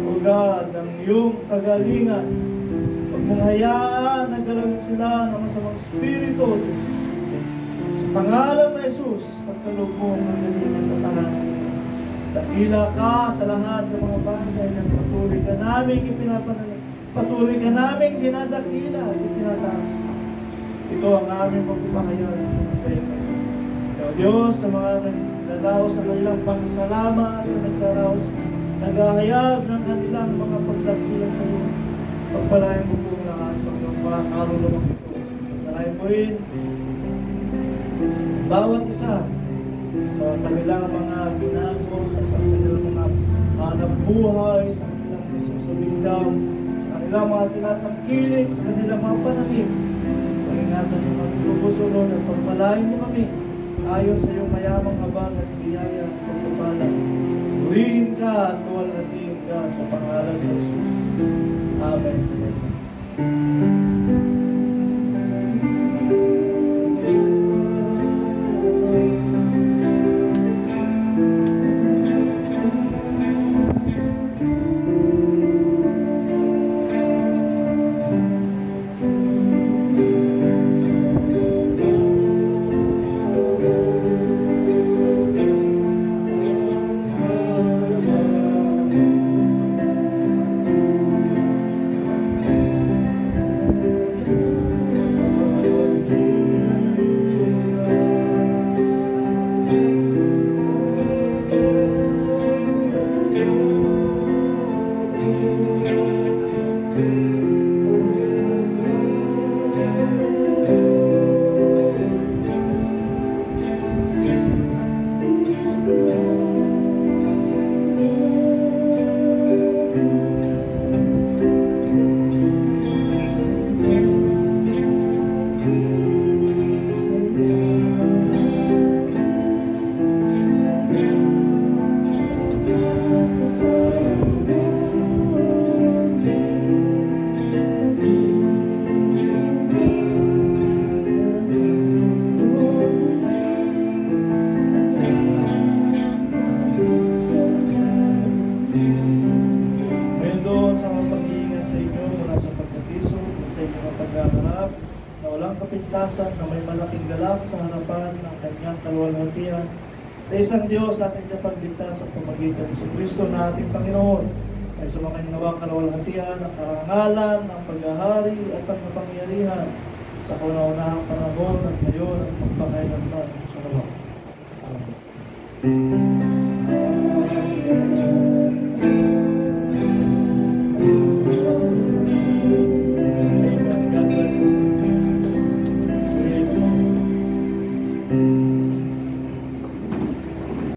Speaker 1: O God, ng iyong kagalingan. Huwag mong hayaan na galawin sila ng masamang spirito, O Diyos. Sa pangalan ng Jesus, pagkaloob mo ang kagalingan sa tahanan. Dakila ka sa lahat ng mga bagay na patuloy ka naming ipinapanalangin. Patuloy ka naming dinadakila at itinataas. Ito ang aming pagpapahayag sa mga kayo. O Diyos, sa mga naglaraos sa kanilang pasasalamat at naghahayag ng kanilang mga pagdakila sa iyo. Pagpalayan mo po ang lahat ng mga karunungan ito. Pagpalayan mo rin bawat isa sa kanilang mga binago, sa kanilang mga hanap buhay, sa kanilang susulingdam, sa kanilang mga tinatangkilik, sa kanilang mga pananim. Pag-ingatan mo kami, lubusunod at pagpalain mo kami ayon sa iyong mayamang habang at biyaya at pagpapala. Purihin ka at tuwalhatiin ka sa pangalan ni Jesus. Amen. kapintasan na may malaking galak sa harapan ng kanyang kaluwalhatian sa isang Diyos ating kapagligtas sa pamagitan sa Kristo na ating Panginoon ay sumakay nawa kaluwalhatian ang karangalan, ang paghahari at ang kapangyarihan sa kauna-unahang panahon at ngayon at magpakailanman sa nawa. Amen.